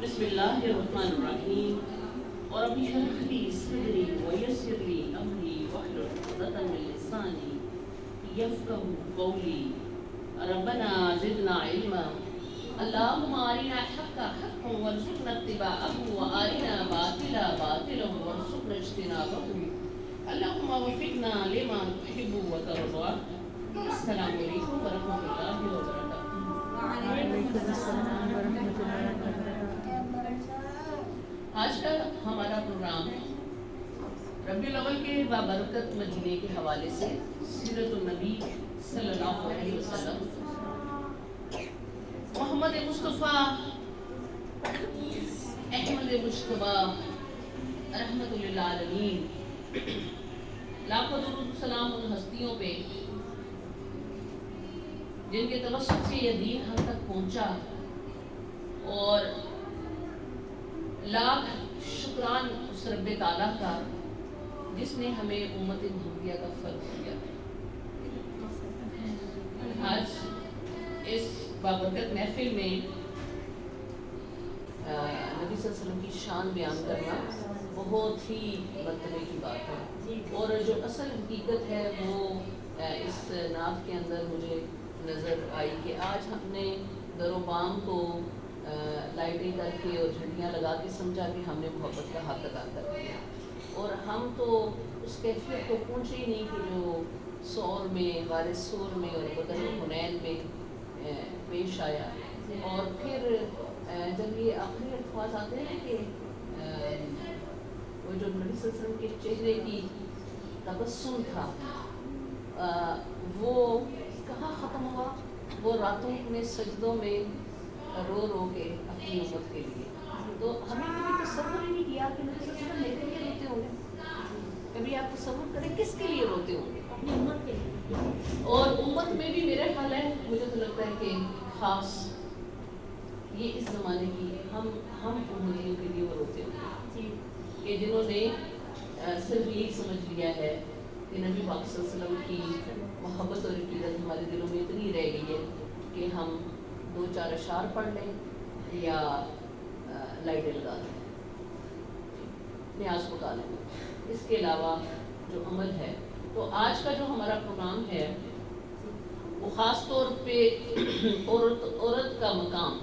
بسم اللہ الرحمن الرحیم رب اشرح لي صدری ویسر لي امری واحلل عقدۃ من لسانی یفقهوا قولی ربنا زدنا علما اللهم ارنا الحق حقا وارزقنا اتباعه وارنا باطلا باطلا وارزقنا اجتنابه اللهم وفقنا لما تحب وترضى. السلام علیکم ورحمۃ اللہ وبرکاتہ. وعلیکم السلام ورحمۃ اللہ وبرکاتہ. آج کا ہمارا پروگرام ربیع الاول کے بابرکت مدینے کے حوالے سے سیرت النبی صلی اللہ علیہ وسلم محمد مصطفیٰ احمد مجتبیٰ رحمت للعالمین لاکھوں درود سلام ان ہستیوں پہ جن کے توسط سے یہ دین ہم تک پہنچا، اور لاکھ شکران اس رب تعالیٰ کا جس نے ہمیں امت محمدیہ کا فرق کیا. آج اس بابرکت محفل میں نبی صلی اللہ علیہ وسلم کی شان بیان کرنا بہت ہی مرتبے کی بات ہے، اور جو اصل حقیقت ہے وہ اس نعت کے اندر مجھے نظر آئی کہ آج ہم نے در و بام کو لائٹیں کر کے اور جھنڈیاں لگا کے سمجھا کہ ہم نے محبت کا حق ادا کر دیا، اور ہم تو اس کیفیت کو پہنچے ہی نہیں کہ جو سور میں غار سور میں اور بدر حنین میں پیش آیا. اور پھر جب یہ آخری الفاظ آتے ہیں کہ وہ جو نبی صلی اللہ علیہ وسلم کے چہرے کی تبسم تھا وہ کہاں ختم ہوا؟ وہ راتوں میں سجدوں میں رو رو کے اپنی امت کے لیے. تو ہمیں کبھی تصور ہی نہیں کیا کہ نبی صلی اللہ علیہ وسلم میرے لیے روتے ہوں گے. کبھی آپ تصور کریں کس کے لیے روتے ہوں گے؟ اپنی امت کے لیے. اور امت میں بھی میرا خیال ہے، مجھے تو لگتا ہے کہ خاص یہ اس زمانے کی ہم امتیوں کے لیے وہ روتے ہوں گے کہ جنہوں نے صرف یہی سمجھ لیا ہے کہ نبی پاک صلی اللہ علیہ وسلم کی محبت اور عقیدت ہمارے دلوں میں اتنی رہ گئی ہے کہ ہم 2-4 اشعار پڑھ لیں یا لائٹیں لگا لیں، نیاز پکا لیں. اس کے علاوہ جو عمل ہے، تو آج کا جو ہمارا پروگرام ہے وہ خاص طور پہ عورت کا مقام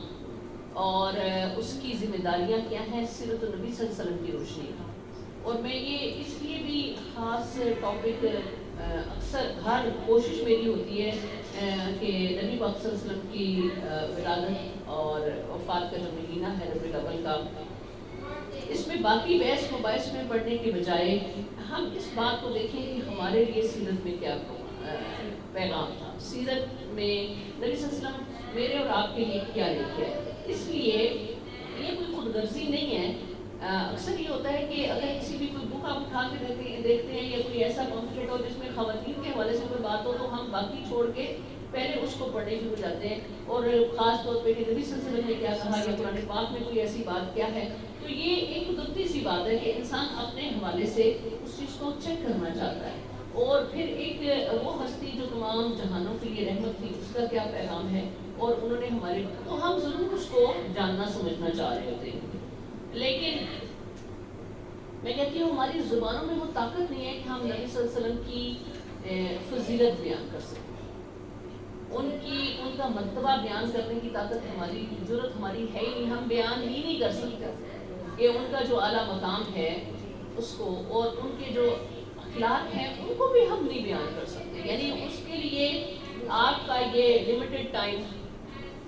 اور اس کی ذمہ داریاں کیا ہیں سیرت النبی صلی اللہ علیہ وسلم کی روشنی. اور میں یہ اس لیے بھی خاص ٹاپک اکثر ہر کوشش میری ہوتی ہے کہ نبی پاک صلی اللہ علیہ وسلم کی ولادت اور وفات کا جو مہینہ ہے ربیع الاول کا، اس میں باقی بحث مباحث میں پڑھنے کے بجائے ہم اس بات کو دیکھیں کہ ہمارے لیے سیرت میں کیا پیغام تھا، سیرت میں نبی صلی اللہ علیہ وسلم میرے اور آپ کے لیے کیا لے کے آئے. اس لیے یہ کوئی خود غرضی نہیں ہے. اکثر یہ ہوتا ہے کہ اگر کسی بھی کوئی بک آپ اٹھا کے دیکھتے ہیں یا کوئی ایسا پمفلیٹ ہو جس میں خواتین کے حوالے سے کوئی بات ہو تو ہم باقی چھوڑ کے پہلے اس کو پڑھنے شروع ہو جاتے ہیں، اور خاص طور پہ کہ نبی صلی اللہ علیہ وسلم نے کیا کہا یا قرآن پاک میں کوئی ایسی بات کیا ہے. تو یہ ایک قدرتی سی بات ہے کہ انسان اپنے حوالے سے اس چیز کو چیک کرنا چاہتا ہے، اور پھر ایک وہ ہستی جو تمام جہانوں کے لیے رحمت تھی اس کا کیا پیغام ہے اور انہوں نے ہمارے، تو ہم ضرور اس کو جاننا سمجھنا چاہ رہے ہوتے ہیں. لیکن میں کہتی ہوں ہماری زبانوں میں وہ طاقت نہیں ہے کہ ہم نبی صلی اللہ علیہ وسلم کی فضیلت بیان کر سکیں، ان کا مرتبہ بیان کرنے کی طاقت ہماری ضرورت ہماری ہے ہی نہیں. ہم بیان ہی نہیں کر سکتے کہ ان کا جو اعلیٰ مقام ہے اس کو، اور ان کے جو اخلاق ہیں ان کو بھی ہم نہیں بیان کر سکتے. یعنی اس کے لیے آپ کا یہ لمیٹڈ ٹائم،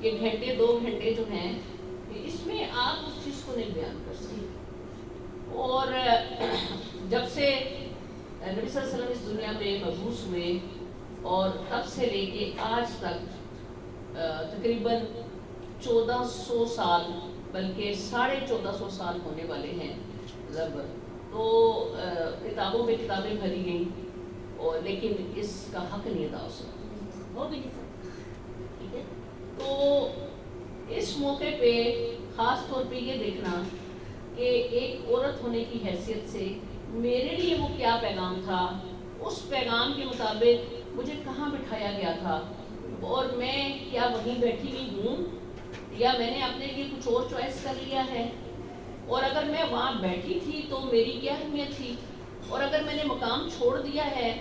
یہ گھنٹے 2 گھنٹے جو ہیں اس میں آپ اس چیز کو نہیں بیان کر سکتے. اور جب سے نبی صلی اللہ علیہ وسلم اس دنیا میں مبعوث ہوئے اور تب سے لے کے آج تک تقریباً 1400 سال بلکہ 1450 سال ہونے والے ہیں لگ، تو کتابوں پہ کتابیں بھری گئیں اور لیکن اس کا حق نہیں ادا ہو سکتا، وہ بھی نہیں سکتا. ٹھیک ہے، تو اس موقع پہ خاص طور پہ یہ دیکھنا کہ ایک عورت ہونے کی حیثیت سے میرے لیے وہ کیا پیغام تھا، اس پیغام کے مطابق مجھے کہاں بٹھایا گیا تھا، اور میں کیا وہیں بیٹھی ہوئی ہوں یا میں نے اپنے لیے کچھ اور چوائس کر لیا ہے، اور اگر میں وہاں بیٹھی تھی تو میری کیا اہمیت تھی، اور اگر میں نے مقام چھوڑ دیا ہے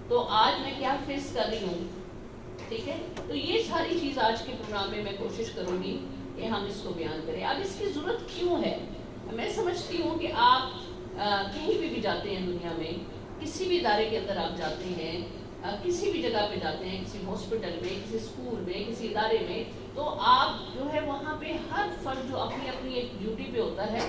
تو آج میں کیا فیس کر رہی ہوں. ٹھیک ہے، تو یہ ساری چیز آج کے پروگرام میں کوشش کروں گی کہ ہم اس کو بیان کریں. اب اس کی ضرورت کیوں ہے؟ میں سمجھتی ہوں کہ آپ کہیں بھی جاتے ہیں دنیا میں، کسی بھی ادارے کے اندر آپ جاتے ہیں، کسی بھی جگہ پہ جاتے ہیں، کسی ہاسپٹل میں، کسی اسکول میں، کسی ادارے میں، تو آپ جو ہے وہاں پہ ہر فرد جو اپنی اپنی ایک ڈیوٹی پہ ہوتا ہے،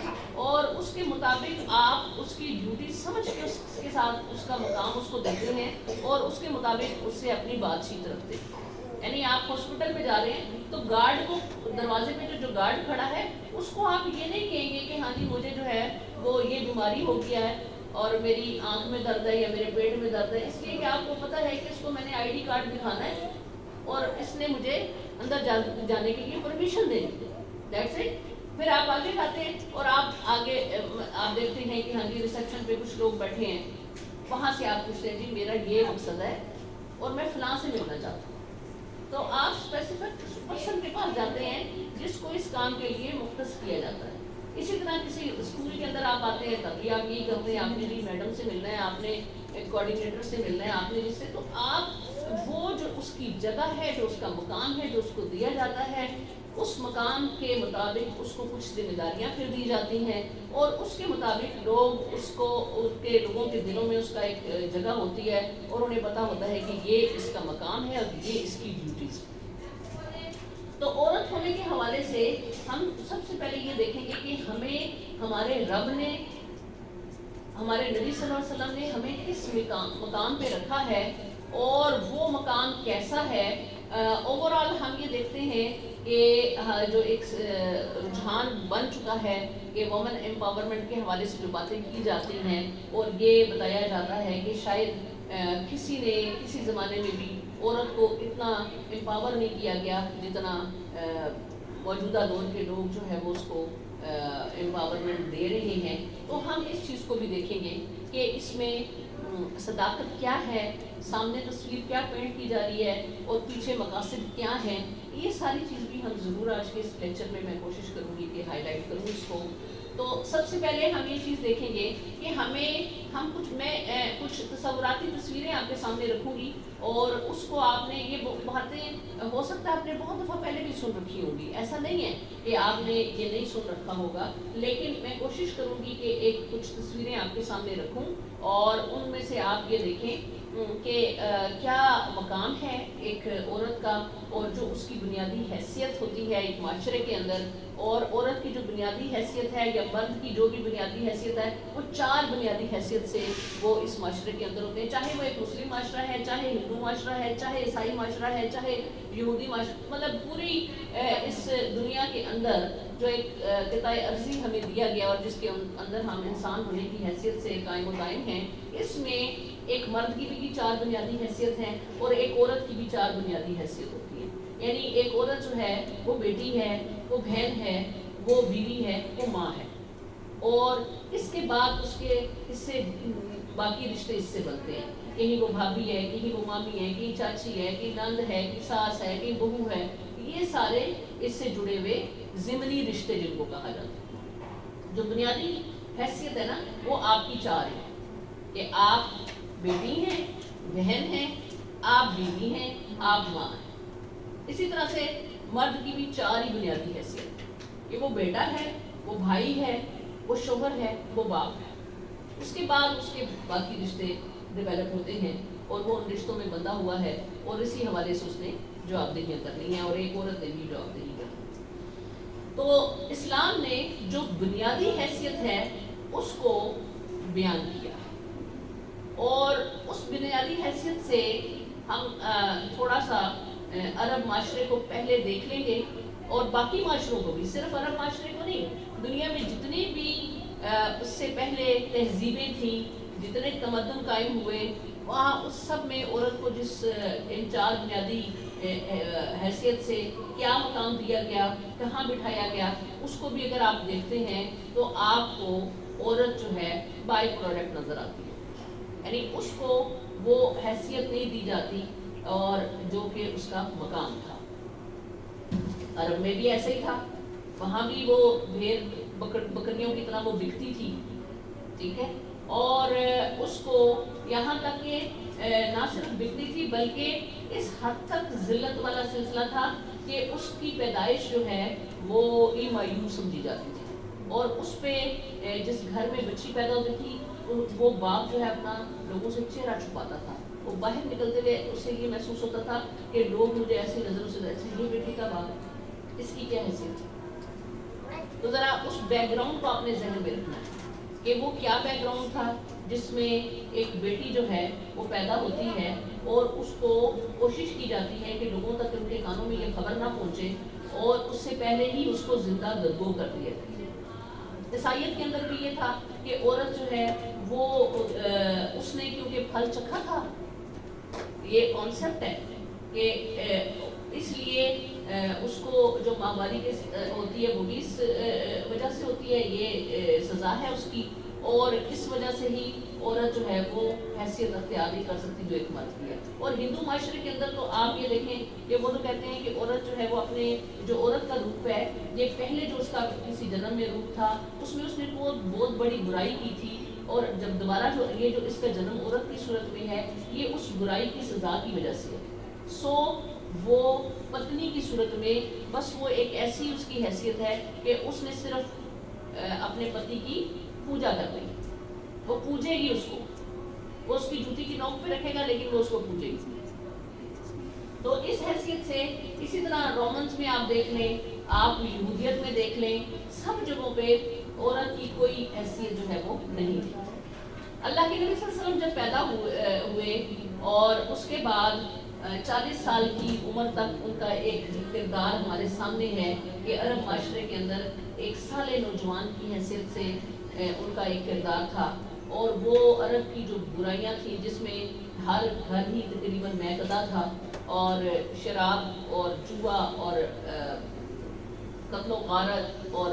اور اس کے مطابق آپ اس کی ڈیوٹی سمجھ کے اس کے ساتھ اس کا مقام اس کو دیتے ہیں، اور اس کے مطابق اس سے اپنی بات چیت رکھتے ہیں. یعنی آپ ہاسپٹل میں جا رہے ہیں تو گارڈ کو، دروازے پہ جو گارڈ کھڑا ہے اس کو آپ یہ نہیں کہیں گے کہ ہاں جی مجھے جو ہے وہ یہ بیماری ہو گیا ہے اور میری آنکھ میں درد ہے یا میرے پیٹ میں درد ہے، اس لیے کہ آپ کو پتہ ہے کہ اس کو میں نے آئی ڈی کارڈ دکھانا ہے اور اس نے مجھے اندر جانے کے لیے permission they the. That's it. پھر آپ آگے جاتے ہیں اور آپ آگے آپ دیکھتے ہیں کہ ہاں جی ریسیپشن پہ کچھ لوگ بیٹھے ہیں، وہاں سے آپ پوچھتے ہیں جی میرا یہ مقصد ہے اور میں فلاں سے ملنا چاہتا ہوں. تو آپ اسپیسیفک پرسن کے پاس جاتے ہیں جس کو اس کام کے لیے مختص کیا جاتا ہے. اسی طرح کسی اسکول کے اندر آپ آتے ہیں تب بھی آپ یہی کرتے ہیں، آپ نے جی میڈم سے ملنا ہے، آپ نے کوآرڈینیٹر سے ملنا ہے، آپ نے جس سے، تو آپ وہ جو اس کی جگہ ہے، جو اس کا مقام ہے، جو اس کو دیا جاتا ہے، اس مقام کے مطابق اس کو کچھ ذمہ داریاں پھر دی جاتی ہیں، اور اس کے مطابق لوگ اس کو، اس کے لوگوں کے دلوں میں اس کا ایک جگہ ہوتی ہے اور انہیں پتہ ہوتا ہے کہ یہ اس کا مقام ہے اور یہ اس کی ڈیوٹیز. تو عورت ہونے کے حوالے سے ہم سب سے پہلے یہ دیکھیں گے کہ ہمیں ہمارے رب نے، ہمارے نبی صلی اللہ علیہ وسلم نے ہمیں کس مقام پہ رکھا ہے اور وہ مقام کیسا ہے. اوور آل ہم یہ دیکھتے ہیں کہ جو ایک رجحان بن چکا ہے کہ وومن امپاورمنٹ کے حوالے سے جو باتیں کی جاتی ہیں، اور یہ بتایا جاتا ہے کہ شاید کسی نے کسی زمانے میں بھی عورت کو اتنا امپاور نہیں کیا گیا جتنا موجودہ دور کے لوگ جو ہے وہ اس کو امپاورمنٹ دے رہے ہیں. تو ہم اس چیز کو بھی دیکھیں گے کہ اس میں صداقت کیا ہے، سامنے تصویر کیا پینٹ کی جا رہی ہے اور پیچھے مقاصد کیا ہیں. یہ ساری چیز بھی ہم ضرور آج کے اس لیکچر میں کوشش کروں گی کہ ہائی لائٹ کروں اس کو. تو سب سے پہلے ہم یہ چیز دیکھیں گے کہ ہم کچھ تصوراتی تصویریں آپ کے سامنے رکھوں گی، اور اس کو آپ نے یہ باتیں ہو سکتا ہے آپ نے بہت دفعہ پہلے بھی سن رکھی ہوں گی، ایسا نہیں ہے کہ آپ نے یہ نہیں سن رکھا ہوگا، لیکن میں کوشش کروں گی کہ ایک کچھ تصویریں آپ کے سامنے رکھوں اور ان میں سے آپ یہ دیکھیں کہ کیا مقام ہے ایک عورت کا، اور جو اس کی بنیادی حیثیت ہوتی ہے ایک معاشرے کے اندر. اور عورت کی جو بنیادی حیثیت ہے یا مرد کی جو بھی بنیادی حیثیت ہے، وہ 4 بنیادی حیثیت سے وہ اس معاشرے کے اندر ہوتے ہیں، چاہے وہ ایک مسلم معاشرہ ہے، چاہے ہندو معاشرہ ہے، چاہے عیسائی معاشرہ ہے، چاہے یہودی معاشرہ، مطلب پوری اس دنیا کے اندر جو ایک قطع ارضی ہمیں دیا گیا اور جس کے اندر ہم انسان ہونے کی حیثیت سے قائم و دائم ہیں، اس میں ایک مرد کی بھی 4 بنیادی حیثیت ہیں اور ایک عورت کی بھی 4 بنیادی حیثیت ہوتی ہے. یعنی ایک عورت جو ہے وہ بیٹی ہے، وہ بہن ہے، وہ بیوی ہے، وہ ماں ہے، اور اس کے بعد اس کے اس سے باقی رشتے اس سے بنتے ہیں. کہیں وہ بھابھی ہے، کہیں وہ مامی ہے، کہیں چاچی ہے، کہیں نند ہے، کہیں ساس ہے، کہیں بہو ہے. یہ سارے اس سے جڑے ہوئے ضمنی رشتے جن کو کہا جاتا ہے. جو بنیادی حیثیت ہے نا وہ آپ کی 4 ہے کہ آپ بیٹی ہیں، بہن ہیں، آپ بیوی ہیں، آپ ماں ہیں. اسی طرح سے مرد کی بھی 4 ہی بنیادی حیثیت کہ وہ بیٹا ہے، وہ بھائی ہے، وہ شوہر ہے، وہ باپ ہے. اس کے بعد اس کے باقی رشتے ڈیولپ ہوتے ہیں اور وہ ان رشتوں میں بندھا ہوا ہے اور اسی حوالے سے اس نے جوابدہیاں کرنی ہے اور ایک عورت نے بھی جوابدہی کرنی ہے. تو اسلام نے جو بنیادی حیثیت ہے اس کو بیان کیا، اور اس بنیادی حیثیت سے ہم تھوڑا سا عرب معاشرے کو پہلے دیکھ لیں گے اور باقی معاشروں کو بھی، صرف عرب معاشرے کو نہیں، دنیا میں جتنی بھی اس سے پہلے تہذیبیں تھیں، جتنے تمدن قائم ہوئے، وہاں اس سب میں عورت کو جس ان 4 بنیادی حیثیت سے کیا مقام دیا گیا، کہاں بٹھایا گیا، اس کو بھی اگر آپ دیکھتے ہیں تو آپ کو عورت جو ہے بائی پروڈکٹ نظر آتی ہے. یعنی اس کو وہ حیثیت نہیں دی جاتی اور جو کہ اس کا مقام تھا. عرب میں بھی ایسا ہی تھا، وہاں بھی وہ بھیڑ بکریوں کی طرح وہ بکتی تھی، ٹھیک ہے، اور اس کو یہاں تک کہ نہ صرف بکتی تھی بلکہ اس حد تک ذلت والا سلسلہ تھا کہ اس کی پیدائش جو ہے وہ مایوب سمجھی جاتی تھی، اور اس پہ جس گھر میں بچی پیدا ہوتی تھی وہ باپ جو ہے اپنا لوگوں سے چہرہ چھپاتا تھا، وہ باہر نکلتے ہوئے اسے یہ محسوس ہوتا تھا کہ لوگ مجھے ایسی نظروں سے دیکھتے ہیں، یہ بیٹی کا باپ ہے، اس کی کیا حیثیت ہے؟ تو ذرا اس بیک گراؤنڈ کو اپنے ذہن میں رکھنا ہے کہ وہ کیا بیک گراؤنڈ تھا جس میں ایک بیٹی جو ہے وہ پیدا ہوتی ہے اور اس کو کوشش کی جاتی ہے کہ لوگوں تک ان کے کانوں میں یہ خبر نہ پہنچے اور اس سے پہلے ہی اس کو زندہ گرگو کر دیا جائے۔ عیسائیت کے اندر بھی یہ تھا کہ عورت جو ہے وہ اس نے کیونکہ پھل چکھا تھا، یہ کانسیپٹ ہے کہ اس لیے اس کو جو ماہواری ہوتی ہے وہ بھی اس وجہ سے ہوتی ہے، یہ سزا ہے اس کی، اور اس وجہ سے ہی عورت جو ہے وہ حیثیت اختیار نہیں کر سکتی جو ایک مرد کی ہے۔ اور ہندو معاشرے کے اندر تو آپ یہ دیکھیں کہ وہ تو کہتے ہیں کہ عورت جو ہے وہ اپنے جو عورت کا روپ ہے، یہ پہلے جو اس کا کسی جنم میں روپ تھا اس میں اس نے بہت بڑی برائی کی تھی، اور جب دوبارہ جو یہ جو اس کا جنم عورت کی صورت میں ہے یہ اس برائی کی سزا کی وجہ سے ہے۔ سو وہ پتنی کی صورت میں بس وہ ایک ایسی اس کی حیثیت ہے کہ اس نے صرف اپنے پتی کی پوجا کر لی، وہ پوجے گی اس کو، وہ اس کی جوتی کی نوک پہ رکھے گا لیکن وہ اس کو پوجے گی۔ تو اس حیثیت سے اسی طرح رومنز میں آپ دیکھ لیں، آپ یہودیت میں دیکھ لیں، سب جگہوں پہ عورت کی کوئی حیثیت جو ہے وہ نہیں تھی۔ اللہ کے نبی صلی اللہ علیہ وسلم جب پیدا ہوئے اور اس کے بعد 40 سال کی عمر تک ان کا ایک کردار ہمارے سامنے ہے کہ عرب معاشرے کے اندر ایک سالے نوجوان کی حیثیت سے ان کا ایک کردار تھا، اور وہ عرب کی جو برائیاں تھیں جس میں ہر گھر ہی تقریباً میکدہ تھا، اور شراب اور جوا اور قتل و غارت اور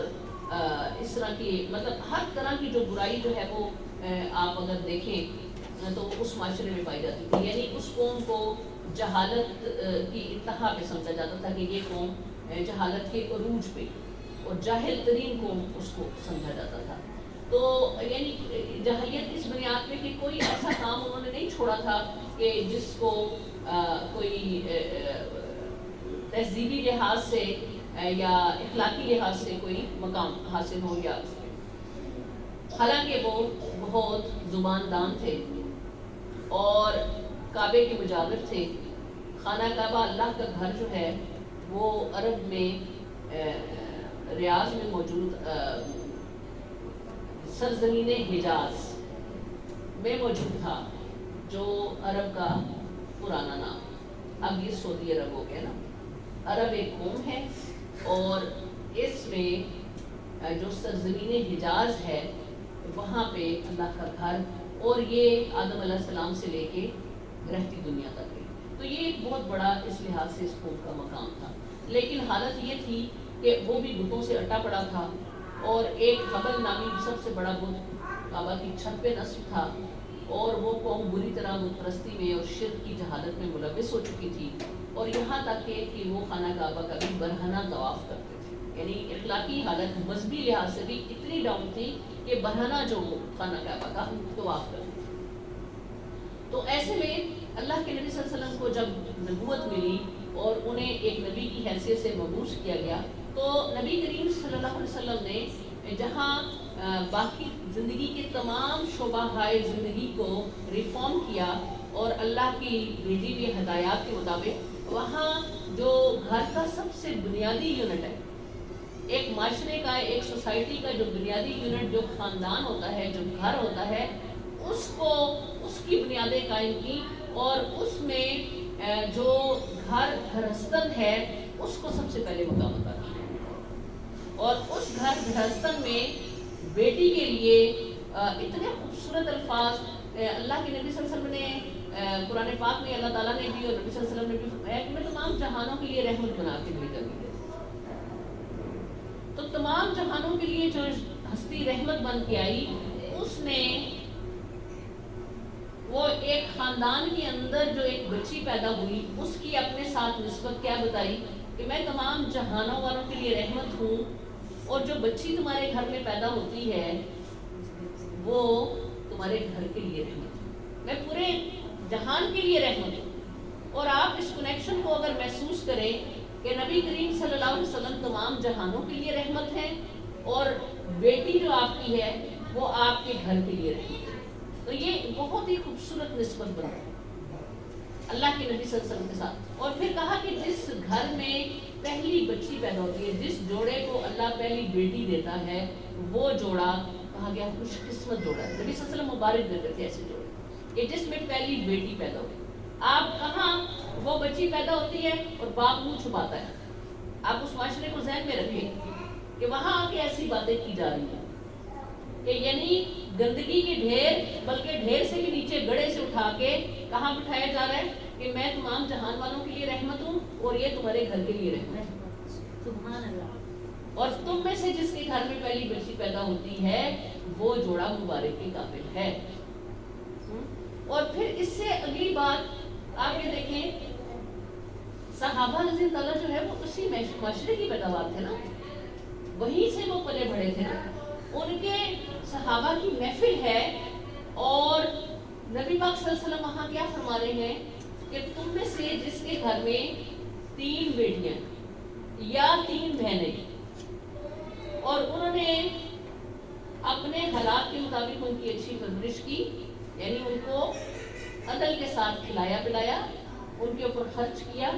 اس طرح کی مطلب ہر طرح کی جو برائی جو ہے وہ آپ اگر دیکھیں تو اس معاشرے میں پائی جاتی تھی، یعنی اس قوم کو جہالت کی انتہا پہ سمجھا جاتا تھا کہ یہ قوم جہالت کے عروج پہ اور جاہل ترین قوم اس کو سمجھا جاتا تھا۔ تو یعنی جاہلیت اس بنیاد پہ کہ کوئی ایسا کام انہوں نے نہیں چھوڑا تھا کہ جس کو کوئی تہذیبی لحاظ سے یا اخلاقی لحاظ سے کوئی مقام حاصل ہو گیا، حالانکہ وہ بہت زبان دان تھے اور کعبے کے مجاور تھے۔ خانہ کعبہ اللہ کا گھر جو ہے وہ عرب میں ریاض میں موجود سرزمین حجاز میں موجود تھا، جو عرب کا پرانا نام، اب یہ سعودی عرب ہو گیا نا۔ عرب ایک قوم ہے اور اس میں جو سرزمین حجاز ہے وہاں پہ اللہ کا گھر، اور یہ آدم علیہ السلام سے لے کے رہتی دنیا تک ہے، تو یہ ایک بہت بڑا اس لحاظ سے اس قوم کا مقام تھا۔ لیکن حالت یہ تھی کہ وہ بھی بتوں سے اٹا پڑا تھا، اور ایک حبل نامی سب سے بڑا بت کعبہ کی چھت پہ نصب تھا، اور وہ قوم بری طرح بت پرستی میں اور شرک کی جہالت میں ملوث ہو چکی تھی، اور یہاں تک کہ وہ خانہ کعبہ کا بھی برہنہ طواف کرتے تھے، یعنی اخلاقی حالت مذہبی لحاظ سے بھی اتنی ڈاؤن تھی کہ برہنہ جو خانہ کعبہ کا طواف کرتے تھے۔ تو ایسے میں اللہ کے نبی صلی اللہ علیہ وسلم کو جب نبوت ملی اور انہیں ایک نبی کی حیثیت سے مبعوث کیا گیا، تو نبی کریم صلی اللہ علیہ وسلم نے جہاں باقی زندگی کے تمام شعبۂ زندگی کو ریفارم کیا اور اللہ کی بھیجی ہوئی ہدایات کے مطابق، وہاں جو گھر کا سب سے بنیادی یونٹ ہے، ایک معاشرے کا، ایک سوسائٹی کا جو بنیادی یونٹ جو خاندان ہوتا ہے، جو گھر ہوتا ہے، اس کو اس کی بنیادیں قائم کی، اور اس میں جو گھر گھرستن ہے اس کو سب سے پہلے مقام عطا کیا، اور اس گھر گھرستن میں بیٹی کے لیے اتنے خوبصورت الفاظ اللہ کے نبی صلی اللہ علیہ وسلم نے قرآن پاک میں اللہ تعالیٰ نے بھی اور نبی صلی اللہ علیہ وسلم نے بھی فرمایا کہ میں تمام جہانوں کے لیے رحمت بنا کے بھیجا گیا۔ تو تمام جہانوں کے لیے جو ہستی رحمت بن کے آئی، اس نے وہ ایک خاندان کے اندر جو ایک بچی پیدا ہوئی اس کی اپنے ساتھ نسبت کیا بتائی کہ میں تمام جہانوں والوں کے لیے رحمت ہوں، اور جو بچی تمہارے گھر میں پیدا ہوتی ہے وہ تمہارے گھر کے لیے رحمت ہوں، میں پورے جہان کے لیے رحمت ہوں۔ اور آپ اس کنیکشن کو اگر محسوس کریں کہ نبی کریم صلی اللہ علیہ وسلم تمام جہانوں کے لیے رحمت ہیں، اور بیٹی جو آپ کی ہے وہ آپ کے گھر کے لیے رحمت ہے، تو یہ بہت ہی خوبصورت نسبت بنتی ہے اللہ کے نبی صلی اللہ علیہ وسلم کے ساتھ۔ اور پھر کہا کہ جس گھر میں پہلی بچی پیدا ہوتی ہے، جس جوڑے کو اللہ پہلی بیٹی دیتا ہے، وہ جوڑا کہا گیا خوش قسمت جوڑا ہے۔ نبی صلی اللہ علیہ وسلم مبارک دیتے تھے ایسے جوڑے کہ جس میں پہلی بیٹی پیدا ہوئی۔ آپ کہاں وہ بچی پیدا ہوتی ہے اور باپ منہ چھپاتا ہے، آپ اس معاشرے کو ذہن میں رکھیں کہ وہاں آ کے ایسی باتیں کی جا رہی ہیں کہ یعنی گندگی کے ڈھیر، بلکہ ڈھیر سے بھی نیچے گڑھے سے اٹھا کے کہاں بٹھایا جا رہا ہے کہ میں تمام جہان والوں کے لیے رحمت ہوں اور یہ تمہارے گھر کے لیے رحمت ہے۔ سبحان اللہ۔ اور تم میں سے جس کے گھر میں پہلی بچی پیدا ہوتی ہے وہ جوڑا مبارک کے قابل ہے۔ اور پھر اس سے اگلی بات آگے دیکھیں، صحابہ رضی اللہ عنہ جو ہے وہ اسی معاشرے کی پیداوار تھے نا، وہیں سے وہ پلے بڑھے تھے نا، ان کے صحابہ کی محفل ہے، اور نبی پاک صلی اللہ علیہ وسلم وہاں کیا فرما رہے ہیں کہ تم میں سے جس کے گھر میں 3 بیٹیاں یا 3 بہنیں، اور انہوں نے اپنے حالات کے مطابق ان کی اچھی پرورش کی، یعنی ان کو عدل کے ساتھ کھلایا پلایا، ان کے اوپر خرچ کیا،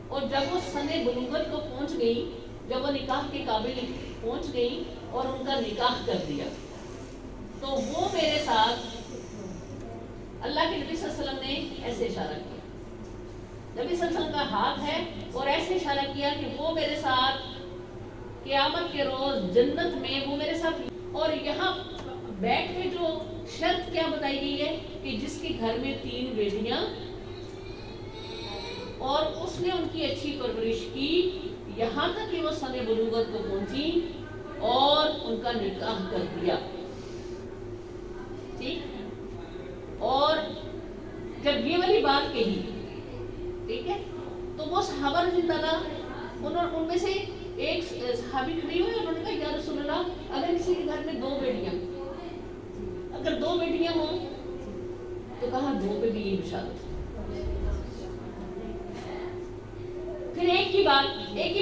اور جب وہ سن بلوغت کو پہنچ گئی، جب وہ نکاح کے قابل پہنچ گئی اور ان کا نکاح کر دیا، تو وہ میرے ساتھ اللہ کے نبی صلی اللہ علیہ وسلم نے ایسے اشارہ کیا، نبی صلی اللہ علیہ وسلم کا ہاتھ ہے اور ایسے اشارہ کیا کہ وہ میرے ساتھ قیامت کے روز جنت میں وہ میرے ساتھ، اور یہاں بیٹھ کے جو شرط کیا بتائی گئی ہے کہ جس کے گھر میں 3 بیٹیاں اور اس نے ان کی اچھی پرورش کی یہاں تک کہ وہ سن بلوغت کو پہنچی اور ان کا نکاح کر دیا، ٹھیک۔ اور جب یہ والی بات کہی، ٹھیک ہے، تو وہ صحابہ رضی اللہ عنہ ان میں سے ایک صحابی کھڑی ہوئی، انہوں نے کہا یا رسول اللہ اگر کسی کے گھر میں 2 بیٹیاں، اگر 2 بیٹیاں ہوں تو کہا 2 پہ بھی یہ بشارت۔ پھر ایک ہی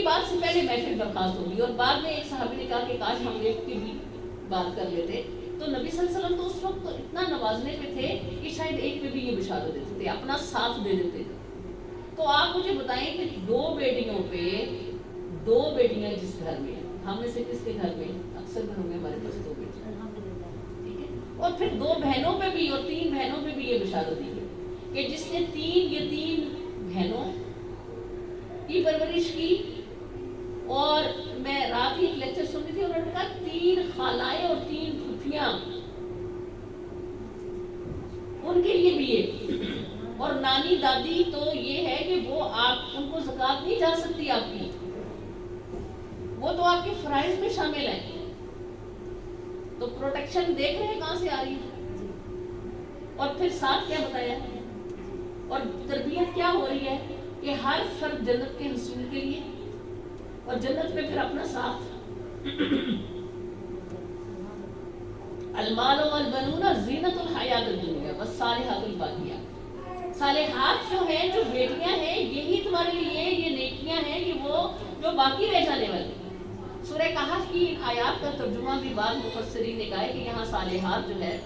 بات سے پہلے محفل برخاست ہوگی، اور بعد میں ایک صحابی نے کہا کہ کاش ہم ایک کی بھی بات کر لیتے، تو نبی صلی اللہ علیہ وسلم تو اس وقت اتنا نوازنے پہ تھے کہ شاید ایک پہ بھی یہ بشارت دیتے تھے، اپنا ساتھ دے دیتے تھے۔ تو آپ مجھے بتائیں کہ 2 بیٹیوں پہ 2 بیٹیاں جس گھر میں، ہم میں سے کس کے گھر میں اکثر گھروں میں ہمارے پاس 2 بیٹیاں، ٹھیک ہے، اور پھر 2 بہنوں پہ بھی اور 3 بہنوں پہ بھی یہ بشارت دی ہے کہ جس نے 3 بہنوں کی پرورش کی، اور میں رات ہی ایک لیکچر سن رہی تھی، انہوں نے کہا 3 خالائیں اور 3 پھوپھیاں ان کے لیے بھی یہ، اور نانی دادی تو یہ ہے کہ وہ آپ ان کو زکوٰۃ نہیں جا سکتی آپ کی، وہ تو آپ کے فرائض میں شامل ہیں، تو پروٹیکشن دیکھ رہے ہیں کہاں سے آ رہی ہے۔ اور پھر ساتھ کیا بتایا، اور تربیت کیا ہو رہی ہے کہ ہر فرد جنت کے حصول کے لیے، اور جنت میں پھر اپنا ساتھ، المال والبنون زینت الحیات الدنیا والصالحات الباقیات، صالحات جو ہیں، جو بیٹیاں ہیں، یہی تمہارے لیے یہ نیکیاں ہیں کہ وہ جو باقی رہ جانے والی۔ سورہ کہف کی آیات کا ترجمہ بھی بعض مفسرین نے کہا ہے کہ یہاں صالحات جو ہے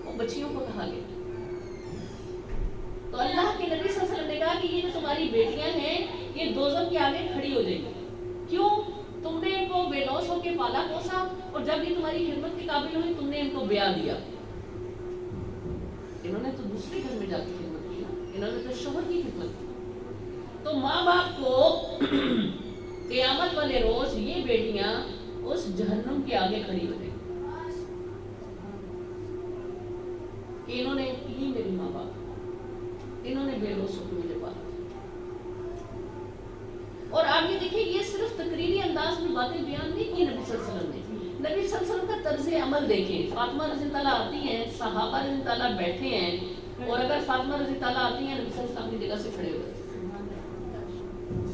وہ بچیوں کو کہا گیا، تو اللہ کے نبی صلی اللہ علیہ وسلم نے کہا کہ یہ جو تمہاری بیٹیاں ہیں یہ دوزخ کے آگے کھڑی ہو جائیں گی، کیوں؟ تم نے ان کو بے لوث ہو کے پالا پوسا، اور جب یہ تمہاری خدمت کے قابل ہوئی تم نے ان کو بیاہ دیا، انہوں نے تو دوسرے گھر میں جا کے خدمت کی، انہوں نے تو شوہر کی خدمت کی، تو ماں باپ کو قیامت والے روز یہ بیٹیاں اس جہنم کے آگے کھڑی ہو گئی کہ انہوں نے کی میری ماں باپ، انہوں نے بے لوث ہو کے مجھے پالا۔ اور آپ یہ دیکھیں یہ صرف تقریری انداز میں باتیں بیان نہیں کی نبی صلی اللہ علیہ وسلم نے، نبی صلی اللہ علیہ وسلم کا طرز عمل دیکھیں، فاطمہ رضی اللہ عنہا آتی ہیں، صحابہ رضی اللہ عنہ بیٹھے ہیں، اور اگر فاطمہ رضی اللہ عنہا آتی ہیں نبی صلی اللہ علیہ وسلم کی جگہ سے کھڑے ہوئے،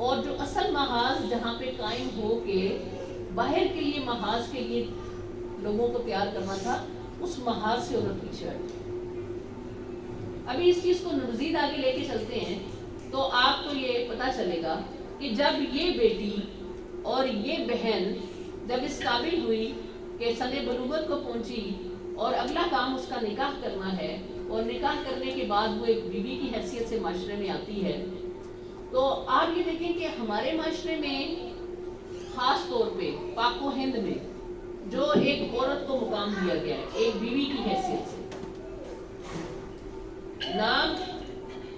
اور جو اصل محاذ جہاں پہ قائم ہو کے باہر کے لیے محاذ کے لیے لوگوں کو تیار کرنا تھا، اس محاذ سے عورت پیچھے ہٹی۔ ابھی اس چیز کو مزید آگے لے کے چلتے ہیں تو آپ کو یہ پتہ چلے گا کہ جب یہ بیٹی اور یہ بہن جب اس قابل ہوئی کہ سن بلوغت کو پہنچی اور اگلا کام اس کا نکاح کرنا ہے، اور نکاح کرنے کے بعد وہ ایک بیوی کی حیثیت سے معاشرے میں آتی ہے، تو آپ یہ دیکھیں کہ ہمارے معاشرے میں خاص طور پہ پاک و ہند میں جو ایک عورت کو مقام دیا گیا ہے ایک بیوی کی حیثیت سے، نام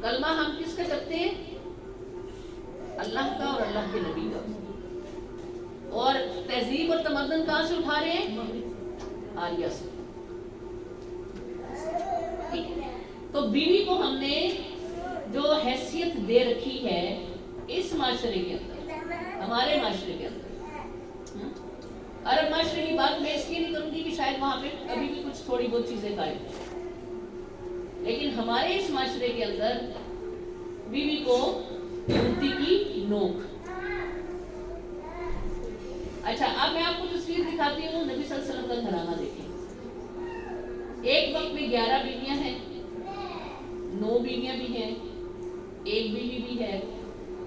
کلمہ ہم کس کا کرتے ہیں؟ اللہ کا اور اللہ کے نبی کا، اور تہذیب اور تمدن کہاں سے اٹھا رہے ہیں؟ آریہ سے۔ تو بیوی کو ہم نے جو حیثیت دے رکھی ہے اس معاشرے کے اندر، ہمارے معاشرے کے اندر، عرب معاشرے کی بات میں اس لیے نہیں کروں گی کہ شاید وہاں پہ ابھی بھی کچھ تھوڑی بہت چیزیں قائم ہیں، لیکن ہمارے اس معاشرے کے اندر بیوی کو جوتی کی نوک۔ اچھا اب میں آپ کو تصویر دکھاتی ہوں، نبی صلی اللہ علیہ وسلم کا گھرانہ دیکھیں۔ ایک وقت میں 11 بیویاں ہیں، 9 بیویاں بھی ہیں، ایک بیوی بھی ہے،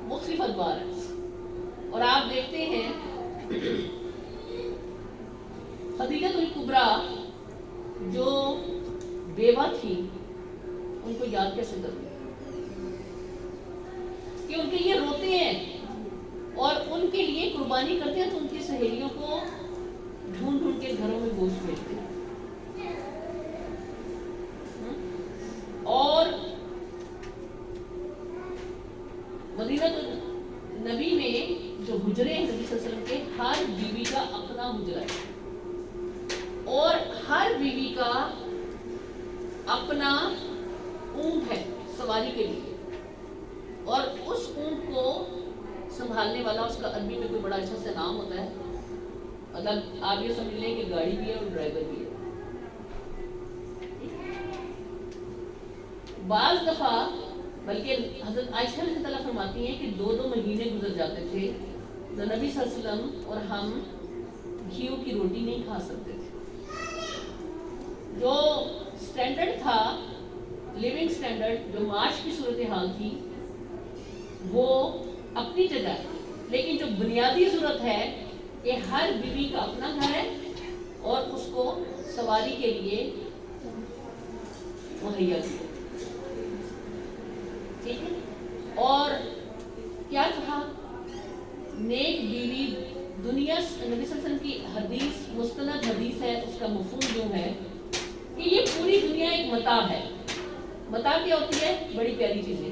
مختلف ادوار ہیں، اور آپ دیکھتے ہیں خدیجہ الکبریٰ جو بیوہ تھی ان کو یاد کیسے کرتے کہ ان کے لیے روتے ہیں اور ان کے لیے قربانی کرتے ہیں، تو ان کی سہیلیوں کو ڈھونڈ ڈھونڈ کے گھروں میں گوشت بھیجتے ہیں، اور مدینہ نبی میں جو حجرے ہیں نبی صلی اللہ علیہ وسلم کے، ہر بیوی کا اپنا حجرہ ہے، اور ہر بیوی کا اپنا اونٹ ہے سواری کے لیے، اور اس اونٹ کو سنبھالنے والا اس کا عربی میں کوئی بڑا اچھا سا نام ہوتا ہے، مطلب آپ یہ سمجھ لیں کہ گاڑی بھی ہے اور ڈرائیور بھی ہے۔ بعض دفعہ بلکہ حضرت عائشہ رضی اللہ عنہا فرماتی ہیں کہ 2 مہینے گزر جاتے تھے تو نبی صلی اللہ علیہ وسلم اور ہم گھیو کی روٹی نہیں کھا سکتے تھے۔ جو سٹینڈرڈ تھا، لیونگ سٹینڈرڈ، جو معاش کی صورتحال تھی وہ اپنی جگہ، لیکن جو بنیادی ضرورت ہے کہ ہر بیوی کا اپنا گھر ہے اور اس کو سواری کے لیے مہیا کیا، ٹھیک ہے۔ اور کیا کہا؟ نیک بیوی دنیا، نبی صلی اللہ علیہ وسلم کی حدیث مستند حدیث ہے، اس کا مفہوم جو ہے کہ یہ پوری دنیا ایک متاع ہے۔ متاع کیا ہوتی ہے؟ بڑی پیاری چیزیں،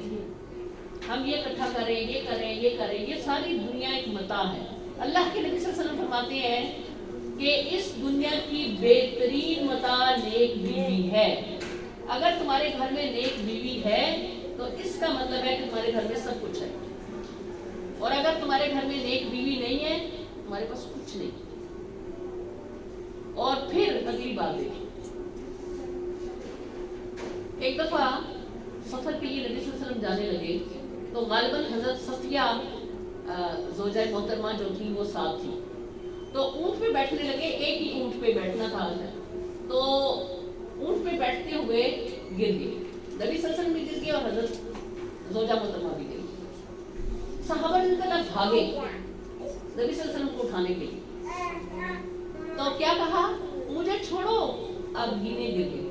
ہم یہ اکٹھا کریں، یہ کریں، یہ کریں، یہ ساری دنیا ایک متاع ہے۔ اللہ کے نبی صلی اللہ علیہ وسلم فرماتے ہیں کہ اس دنیا کی بہترین متاع نیک بیوی ہے۔ اگر تمہارے گھر میں نیک بیوی ہے تو اس کا مطلب ہے کہ تمہارے گھر میں سب کچھ ہے، اور اگر تمہارے گھر میں نیک بیوی نہیں ہے تمہارے پاس کچھ نہیں۔ اور پھر اگلی بات دیکھیں، ایک دفعہ سفر کے لیے نبی صلی اللہ علیہ وسلم جانے لگے تو غالباً حضرت صفیہ زوجہ محترمہ جو تھی وہ ساتھ تھی، تو اونٹ پہ بیٹھنے لگے، ایک ہی اونٹ پہ بیٹھنا تھا، تو اونٹ پہ بیٹھتے ہوئے گر گئے، نبی صلی اللہ علیہ وسلم بھی گر گئے اور حضرت زوجہ محترمہ بھی گر گئی۔ صحابہ نے کہا بھاگے نبی صلی اللہ علیہ وسلم کو اٹھانے کے لیے، تو کیا کہا؟ مجھے چھوڑو، اب گینے گر گئے،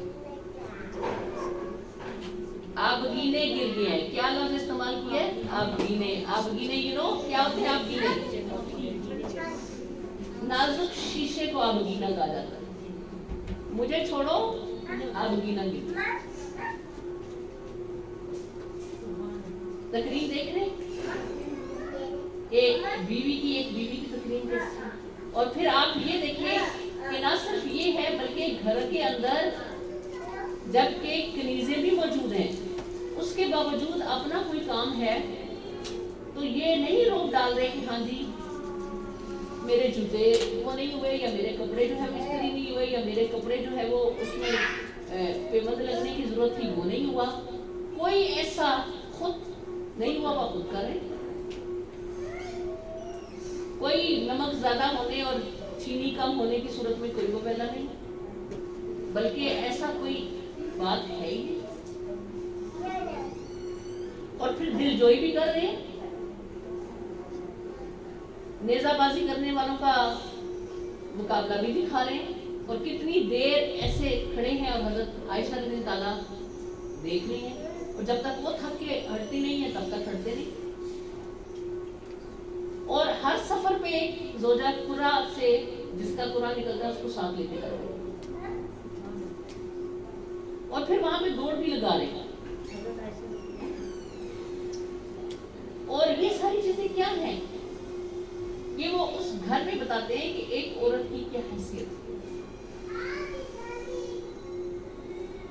اب گینے گر گئے ہیں۔ کیا لفظ استعمال کیا ہے؟ اب گینے، اب گینے، یو نو کیا ہوتے ہیں اب گینے؟ نازک شیشے کو اب گینا کہا جاتا ہے، مجھے چھوڑو اب گینا گر گئے۔ تقریر دیکھ رہے کہ بیوی کی ایک بیوی کی تقریر کیسی، اور پھر آپ یہ دیکھیں کہ نہ صرف یہ ہے بلکہ گھر کے اندر جبکہ کنیزیں بھی موجود ہیں، اس کے باوجود اپنا کوئی کام ہے تو یہ نہیں روک ڈال رہے کہ ہاں جی میرے جوتے وہ نہیں ہوئے، یا میرے کپڑے جو ہے وہ استری نہیں ہوئے، یا میرے کپڑے جو ہے وہ اس میں پیمند لگنے کی ضرورت تھی وہ نہیں ہوا، کوئی ایسا خود نہیں ہوا، وہ خود کر رہے۔ کوئی نمک زیادہ ہونے اور چینی کم ہونے کی صورت میں کوئی مبالغہ نہیں، بلکہ ایسا کوئی بات ہے ہی نہیں، اور پھر دل جوئی بھی کر رہے ہیں، نیزہ بازی کرنے والوں کا مقابلہ بھی دکھا رہے ہیں، اور کتنی دیر ایسے کھڑے ہیں اور حضرت عائشہ رضی اللہ تعالیٰ دیکھ رہی ہیں، اور جب تک وہ تھک کے ہٹتی نہیں ہے تب تک ہٹتے نہیں، اور ہر سفر پہ زوجہ قرہ سے جس کا قرہ نکلتا ہے اس کو ساتھ لیتے کرتے ہیں، اور پھر وہاں پہ دوڑ بھی لگا رہے ہیں، اور یہ ساری چیزیں کیا ہیں؟ یہ وہ اس گھر میں بتاتے ہیں کہ ایک عورت کی کیا حیثیت ہے،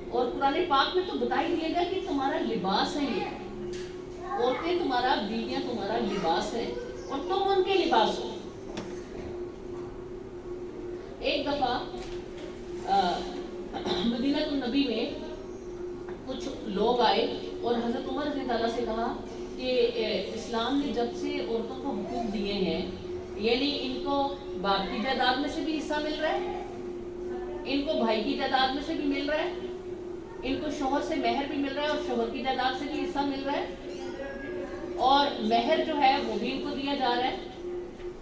اور قرآن پاک میں تو بتا ہی دیا گیا کہ تمہارا لباس ہے، یہ عورتیں تمہارا، بیویاں تمہارا لباس ہے اور تم ان کے لباس ہو۔ ایک دفعہ مدینہ النبی میں کچھ لوگ آئے اور حضرت عمر رضی اللہ عنہ سے کہا کہ اسلام نے جب سے عورتوں کو حقوق دیے ہیں، یعنی ان کو باپ کی جائیداد میں سے بھی حصہ مل رہا ہے، ان کو بھائی کی جائیداد میں سے بھی مل رہا ہے، ان کو شوہر سے مہر بھی مل رہا ہے اور شوہر کی جائیداد سے بھی حصہ مل رہا ہے، اور مہر جو ہے وہ بھی ان کو دیا جا رہا ہے،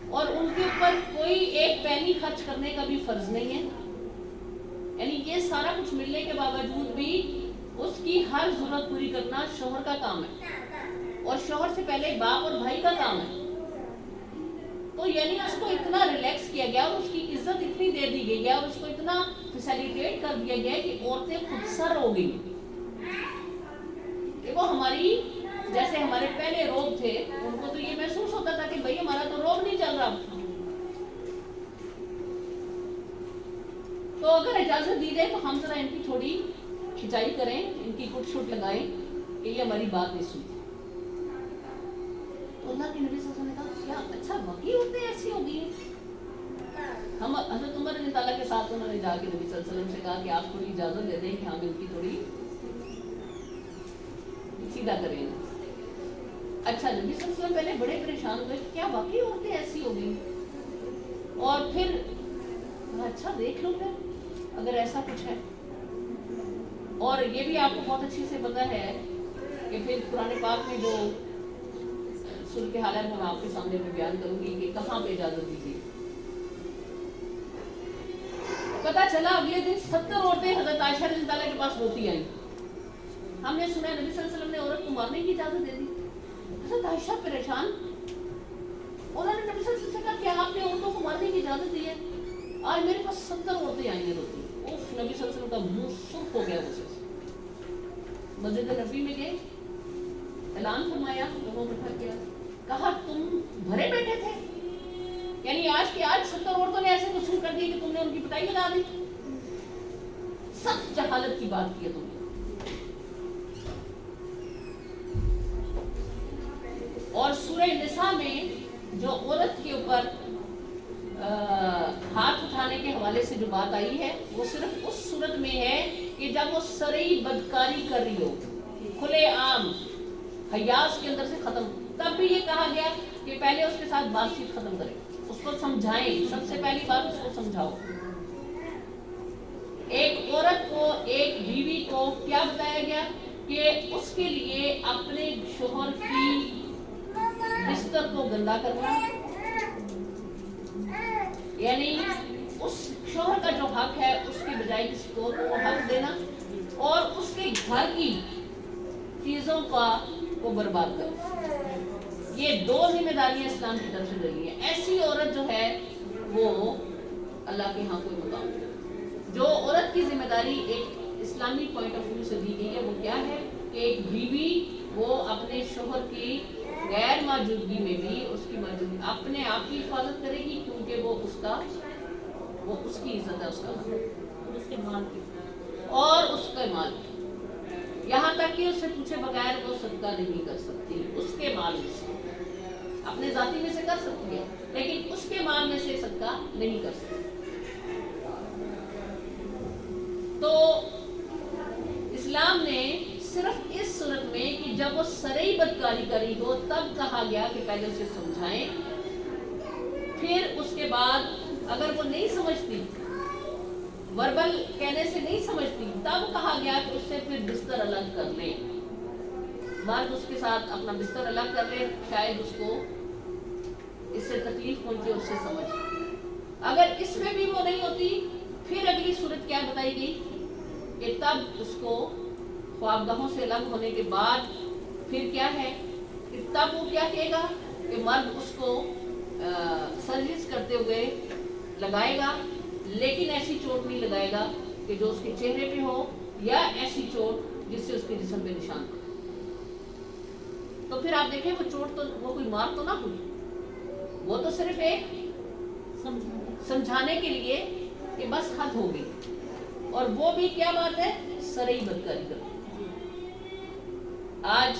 اور ان کے اوپر کوئی ایک پینی خرچ کرنے کا بھی فرض نہیں ہے، یعنی یہ سارا کچھ ملنے کے باوجود بھی اس کی ہر ضرورت پوری کرنا شوہر کا کام ہے، اور شوہر سے پہلے باپ اور بھائی کا کام ہے۔ تو یعنی اس کو اتنا ریلیکس کیا گیا اور اس کی عزت اتنی دے دی گئی ہے اور اس کو اتنا فیسیلیٹیٹ کر دیا گیا ہے کہ عورتیں خود سر ہو گئی۔ وہ ہماری جیسے ہمارے پہلے روب تھے، ان کو تو یہ محسوس ہوتا تھا کہ بھئی ہمارا تو روب نہیں چل رہا، تو اگر اجازت دی جائے تو ہم ذرا ان کی تھوڑی کھچائی کریں، ان کی کٹ شٹ لگائیں کہ یہ ہماری بات نہیں سنتی۔ تو اللہ کے نبی صلی اللہ علیہ وسلم نے کہا کیا اچھا واقعی عورتیں ایسی ہو گئی ہیں؟ ہم حضرت عمر رضی اللہ کے ساتھ انہوں نے جا کے نبی صلی اللہ علیہ وسلم سے کہا کہ آپ تھوڑی اجازت دے دیں کہ ہم ان کی تھوڑی سیدھا کریں۔ اچھا نبی صلی اللہ علیہ وسلم پہلے بڑے پریشان ہوئے کیا واقعی عورتیں ایسی ہو گئی، اور پھر اچھا دیکھ لو پھر اگر ایسا کچھ ہے، اور یہ بھی آپ کو بہت اچھے سے پتا ہے کہ پھر قرآن پاک میں جو صورتحال ہے میں آپ کے سامنے میں بیان کروں گی کہ کہاں پہ اجازت دی گئی۔ پتا چلا اگلے دن 70 عورتیں حضرت عائشہ رضی اللہ عنہا کے پاس روتی آئیں۔ ہم نے سنا نبی صلی اللہ علیہ وسلم نے عورت کو مارنے کی اجازت دے دی۔ حضرت عائشہ پریشان، انہوں نے نبی صلی اللہ علیہ وسلم سے کہا کہ آپ نے عورتوں کو مارنے کی اجازت دی ہے؟ آج میرے پاس 70 عورتیں آئی ہیں روتی۔ اوف، نبی صلی اللہ علیہ وسلم کا منہ سرخ ہو گیا غصے سے۔ مسجد نبی میں گئے، اعلان فرمایا، لوگوں کو اکٹھا کیا، کہا تم بھرے بیٹھے تھے، یعنی آج کی آج 70 عورتوں نے ایسے قصور کر دیے کہ تم نے ان کی پٹائی لگا دی، سخت جہالت کی بات کی ہے تم نے۔ اور سورہ نساء میں جو عورت کے اوپر ہاتھ اٹھانے کے حوالے سے جو بات آئی ہے وہ صرف اس صورت میں ہے کہ جب وہ سرئی بدکاری کر رہی ہو، کھلے عام حیاس کے اندر سے ختم، تب بھی یہ کہا گیا کہ پہلے اس کے ساتھ بات چیت ختم کریں، اس کو سمجھائیں، سب سے پہلی بات اس کو سمجھاؤ۔ ایک عورت کو، ایک بیوی کو کیا بتایا گیا کہ اس کے لیے اپنے شوہر کی بستر کو گندا کرنا، یعنی اس شوہر کا جو حق ہے اس کے بجائے کسی کو وہ حق دینا، اور اس کے گھر کی چیزوں کا وہ برباد کرنا، یہ دو ذمہ داریاں اسلام کی طرف سے دی ہیں۔ ایسی عورت جو ہے وہ اللہ کے ہاں کوئی مقام نہیں۔ جو عورت کی ذمہ داری ایک اسلامی پوائنٹ آف ویو سے دی گئی ہے وہ کیا ہے کہ ایک بیوی وہ اپنے شوہر کی غیر موجودگی میں بھی اس کی موجودگی اپنے آپ کی حفاظت کرے گی، کیونکہ وہ اس کی عزت ہے، اس کا اس کے مال کی، اور اس کا مال، یہاں تک کہ اس سے پوچھے بغیر وہ صدقہ نہیں کر سکتی، اس کے مال میں سے، اپنے ذاتی میں سے کر سکتی ہے لیکن اس کے مال میں سے صدقہ نہیں کر سکتی۔ تو اسلام نے صرف اس صورت میں کہ جب وہ سرئی بدکاری کری ہو تب کہا گیا کہ پہلے اسے سمجھائیں، پھر اس کے بعد اگر وہ نہیں سمجھتی، وربل کہنے سے نہیں سمجھتی، تب کہا گیا کہ اس سے پھر بستر الگ کر لیں، مرد اس کے ساتھ اپنا بستر الگ کر لے، شاید اس کو اس سے تکلیف پہنچے، اس سے سمجھ۔ اگر اس میں بھی وہ نہیں ہوتی، پھر اگلی صورت کیا بتائی گئی کہ تب اس کو خوابگاہوں سے الگ ہونے کے بعد پھر کیا ہے کہ تب وہ کیا کہے گا کہ مرد اس کو سروس کرتے ہوئے لگائے گا، لیکن ایسی چوٹ نہیں لگائے گا کہ جو اس کے چہرے پہ ہو، یا ایسی چوٹ جس سے اس کے جسم پہ نشان پڑے۔ تو پھر آپ دیکھیں وہ چوٹ تو وہ کوئی مار تو نہ ہوئی، وہ تو صرف ایک سمجھانے کے لیے کہ بس حد ہو گئی، اور وہ بھی کیا بات ہے، سرئی بدکاری کر۔ آج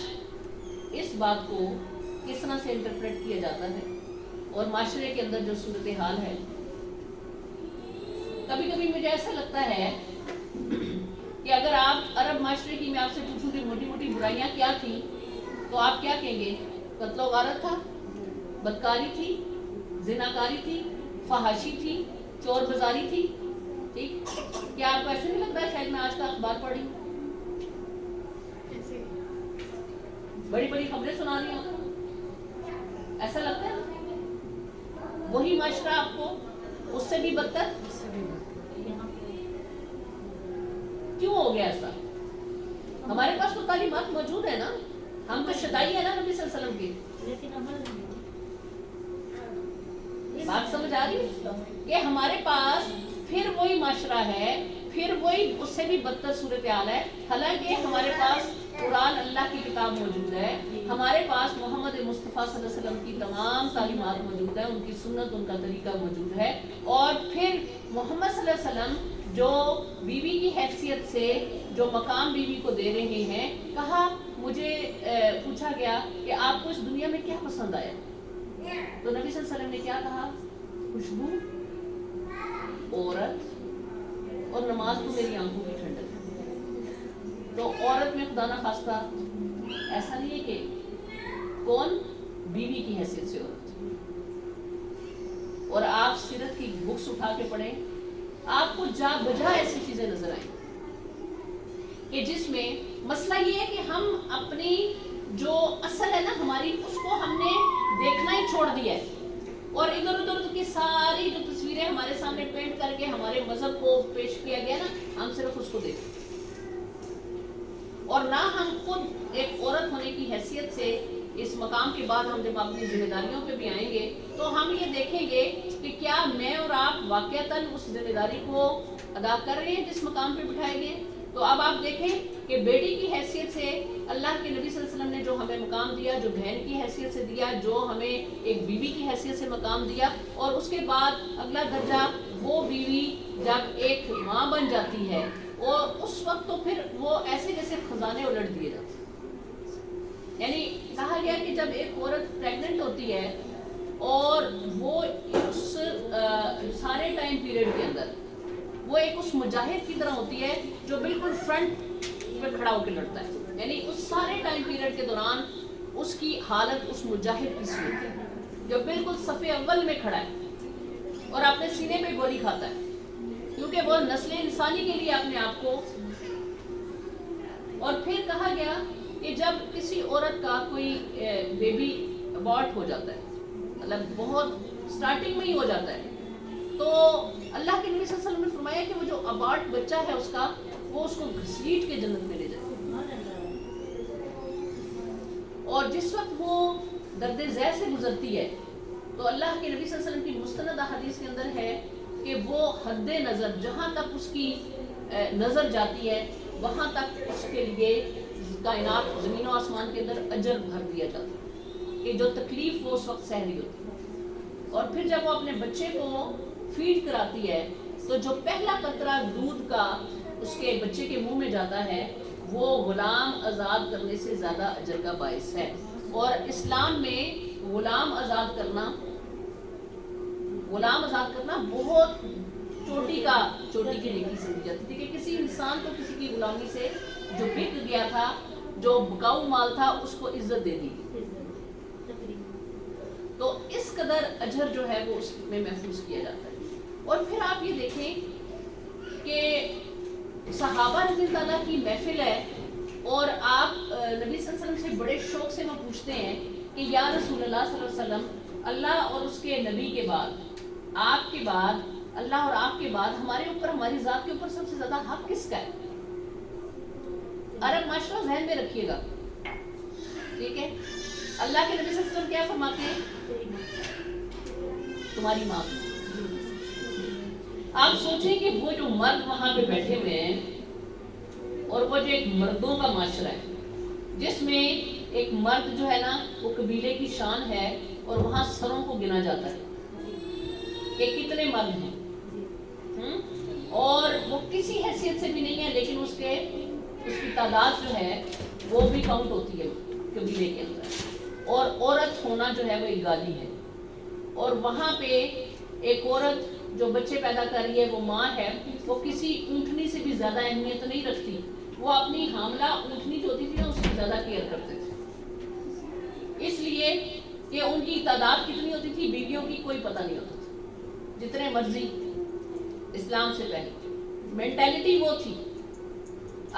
اس بات کو کس طرح سے انٹرپریٹ کیا جاتا ہے اور معاشرے کے اندر جو صورتحال ہے، کبھی کبھی مجھے ایسا لگتا ہے کہ اگر آپ عرب معاشرے کی میں آپ سے پوچھوں کہ موٹی موٹی برائیاں کیا تھیں، تو آپ کیا کہیں گے؟ قتل و غارت تھا، بدکاری تھی، زناکاری تھی، فحاشی تھی، چور بازاری تھی۔ ٹھیک، کیا آپ کو ایسا نہیں لگتا ہے شاید میں آج کا اخبار پڑھی ہوں، بڑی بڑی خبریں سنا رہی ہوں، ایسا لگتا ہے؟ وہی معاشرہ آپ کو اس سے بھی بدتر کیوں ہو گیا ایسا؟ ہمارے پاس تو تعلیمات موجود ہے نا، ہم تو شدائی ہے نا نبی صلی اللہ علیہ وسلم کی، لیکن عمل نہیں۔ بات سمجھ آ رہی کہ ہمارے پاس پھر وہی معاشرہ ہے، پھر وہی اس سے بھی بدتر صورتحال ہے، حالانکہ ہمارے پاس قرآن اللہ کی کتاب موجود ہے، ہمارے پاس محمد مصطفیٰ صلی اللہ علیہ وسلم کی تمام تعلیمات موجود ہیں، ان کی سنت، ان کا طریقہ موجود ہے، اور پھر محمد صلی اللہ علیہ وسلم جو بیوی کی حیثیت سے جو مقام بیوی کو دے رہے ہیں، کہا مجھے پوچھا گیا کہ آپ کو اس دنیا میں کیا پسند آیا؟ تو نبی صلی اللہ علیہ وسلم نے کیا کہا؟ خوشبو، عورت اور نماز تو میری آنکھوں کی ٹھنڈک ہے۔ تو عورت میں خدا نخواستہ ایسا نہیں ہے کہ کون بیوی کی حیثیت سے عورت، اور آپ سیرت کی بکس اٹھا کے پڑھیں، آپ کو جا بجا ایسی چیزیں نظر آئیں کہ جس میں مسئلہ یہ ہے کہ ہم اپنی جو اصل ہے نا ہماری، اس کو ہم نے دیکھنا ہی چھوڑ دیا ہے، اور ادھر ادھر کی ساری جو تصویریں ہمارے سامنے پینٹ کر کے ہمارے مذہب کو پیش کیا گیا نا، ہم صرف اس کو دیکھیں، اور نہ ہم خود ایک عورت ہونے کی حیثیت سے اس مقام کے بعد ہم جب اپنی ذمہ داریوں پہ بھی آئیں گے تو ہم یہ دیکھیں گے کہ کیا میں اور آپ واقعتاً اس ذمہ داری کو ادا کر رہے ہیں جس مقام پہ بٹھائے گئے۔ تو اب آپ دیکھیں کہ بیٹی کی حیثیت سے اللہ کے نبی صلی اللہ علیہ وسلم نے جو ہمیں مقام دیا، جو بہن کی حیثیت سے دیا، جو ہمیں ایک بیوی کی حیثیت سے مقام دیا، اور اس کے بعد اگلا درجہ وہ بیوی جب ایک ماں بن جاتی ہے، اور اس وقت تو پھر وہ ایسے جیسے خزانے الٹ دیے جاتے ہیں۔ یعنی کہا گیا کہ جب ایک عورت پریگننٹ ہوتی ہے اور وہ اس سارے ٹائم پیریڈ کے اندر وہ ایک اس مجاہد کی طرح ہوتی ہے جو بالکل فرنٹ پہ کھڑا ہو کے لڑتا ہے، یعنی اس سارے ٹائم پیریڈ کے دوران اس کی حالت اس مجاہد کی صورت ہے جو بالکل صف اول میں کھڑا ہے اور اپنے سینے پہ گولی کھاتا ہے، کیونکہ وہ نسل انسانی کے لیے اپنے آپ کو۔ اور پھر کہا گیا کہ جب کسی عورت کا کوئی بیبی ابارٹ ہو جاتا ہے، مطلب بہت سٹارٹنگ میں ہی ہو جاتا ہے، تو اللہ کے نبی صلی اللہ علیہ وسلم نے فرمایا کہ وہ جو ابارٹ بچہ ہے اس کا، وہ اس کو گھسیٹ کے جنت میں لے جائے، اور جس وقت وہ درد ذیل سے گزرتی ہے تو اللہ کے نبی صلی اللہ علیہ وسلم کی مستند حدیث کے اندر ہے کہ وہ حد نظر جہاں تک اس کی نظر جاتی ہے وہاں تک اس کے لیے کائنات زمین و آسمان کے اندر اجر بھر دیا جاتا ہے کہ جو تکلیف وہ اس وقت سہ رہی ہوتی ہے۔ اور پھر جب وہ اپنے بچے کو فیڈ کراتی ہے تو جو پہلا قطرہ دودھ کا اس کے بچے کے منہ میں جاتا ہے وہ غلام آزاد کرنے سے زیادہ اجر کا باعث ہے۔ اور اسلام میں غلام آزاد کرنا بہت چوٹی کی نیکی سمجھی جاتی تھی کہ کسی انسان کو کسی کی غلامی سے جو بک گیا تھا، جو بکاؤ مال تھا، اس کو عزت دے دی۔ تو اس قدر اجر جو ہے وہ اس میں محفوظ کیا جاتا ہے. اور پھر آپ یہ دیکھیں کہ صحابہ رضی اللہ عنہ کی محفل ہے اور آپ نبی صلی اللہ علیہ وسلم سے بڑے شوق سے وہ پوچھتے ہیں کہ یا رسول اللہ صلی اللہ علیہ وسلم، اللہ اور اس کے نبی کے بعد، آپ کے بعد، اللہ اور آپ کے بعد ہمارے اوپر، ہماری ذات کے اوپر سب سے زیادہ حق کس کا ہے؟ عرب معاشرہ ذہن میں رکھیے گا، ٹھیک ہے؟ اللہ کے نبی صلی اللہ علیہ وسلم کیا فرماتے ہیں؟ تمہاری ماں. آپ سوچیں کہ وہ جو مرد وہاں پہ بیٹھے ہوئے ہیں اور وہ جو ایک مردوں کا معاشرہ ہے جس میں ایک مرد جو ہے نا وہ قبیلے کی شان ہے اور وہاں سروں کو گنا جاتا ہے کہ کتنے مرد ہیں، اور وہ کسی حیثیت سے بھی نہیں ہے لیکن اس کی تعداد جو ہے وہ بھی کاؤنٹ ہوتی ہے قبیلے کے اندر، اور عورت ہونا جو ہے وہ ایک گالی ہے. اور وہاں پہ ایک عورت جو بچے پیدا کر رہی ہے وہ ماں ہے، وہ کسی اونٹنی سے بھی زیادہ اہمیت نہیں رکھتی. وہ اپنی حاملہ اونٹنی جو ہوتی تھی نا اس کی زیادہ کیئر کرتے تھے، اس لیے کہ ان کی تعداد کتنی ہوتی تھی بیویوں کی کوئی پتہ نہیں ہوتا تھا، جتنے مرضی. اسلام سے پہلے مینٹیلٹی وہ تھی.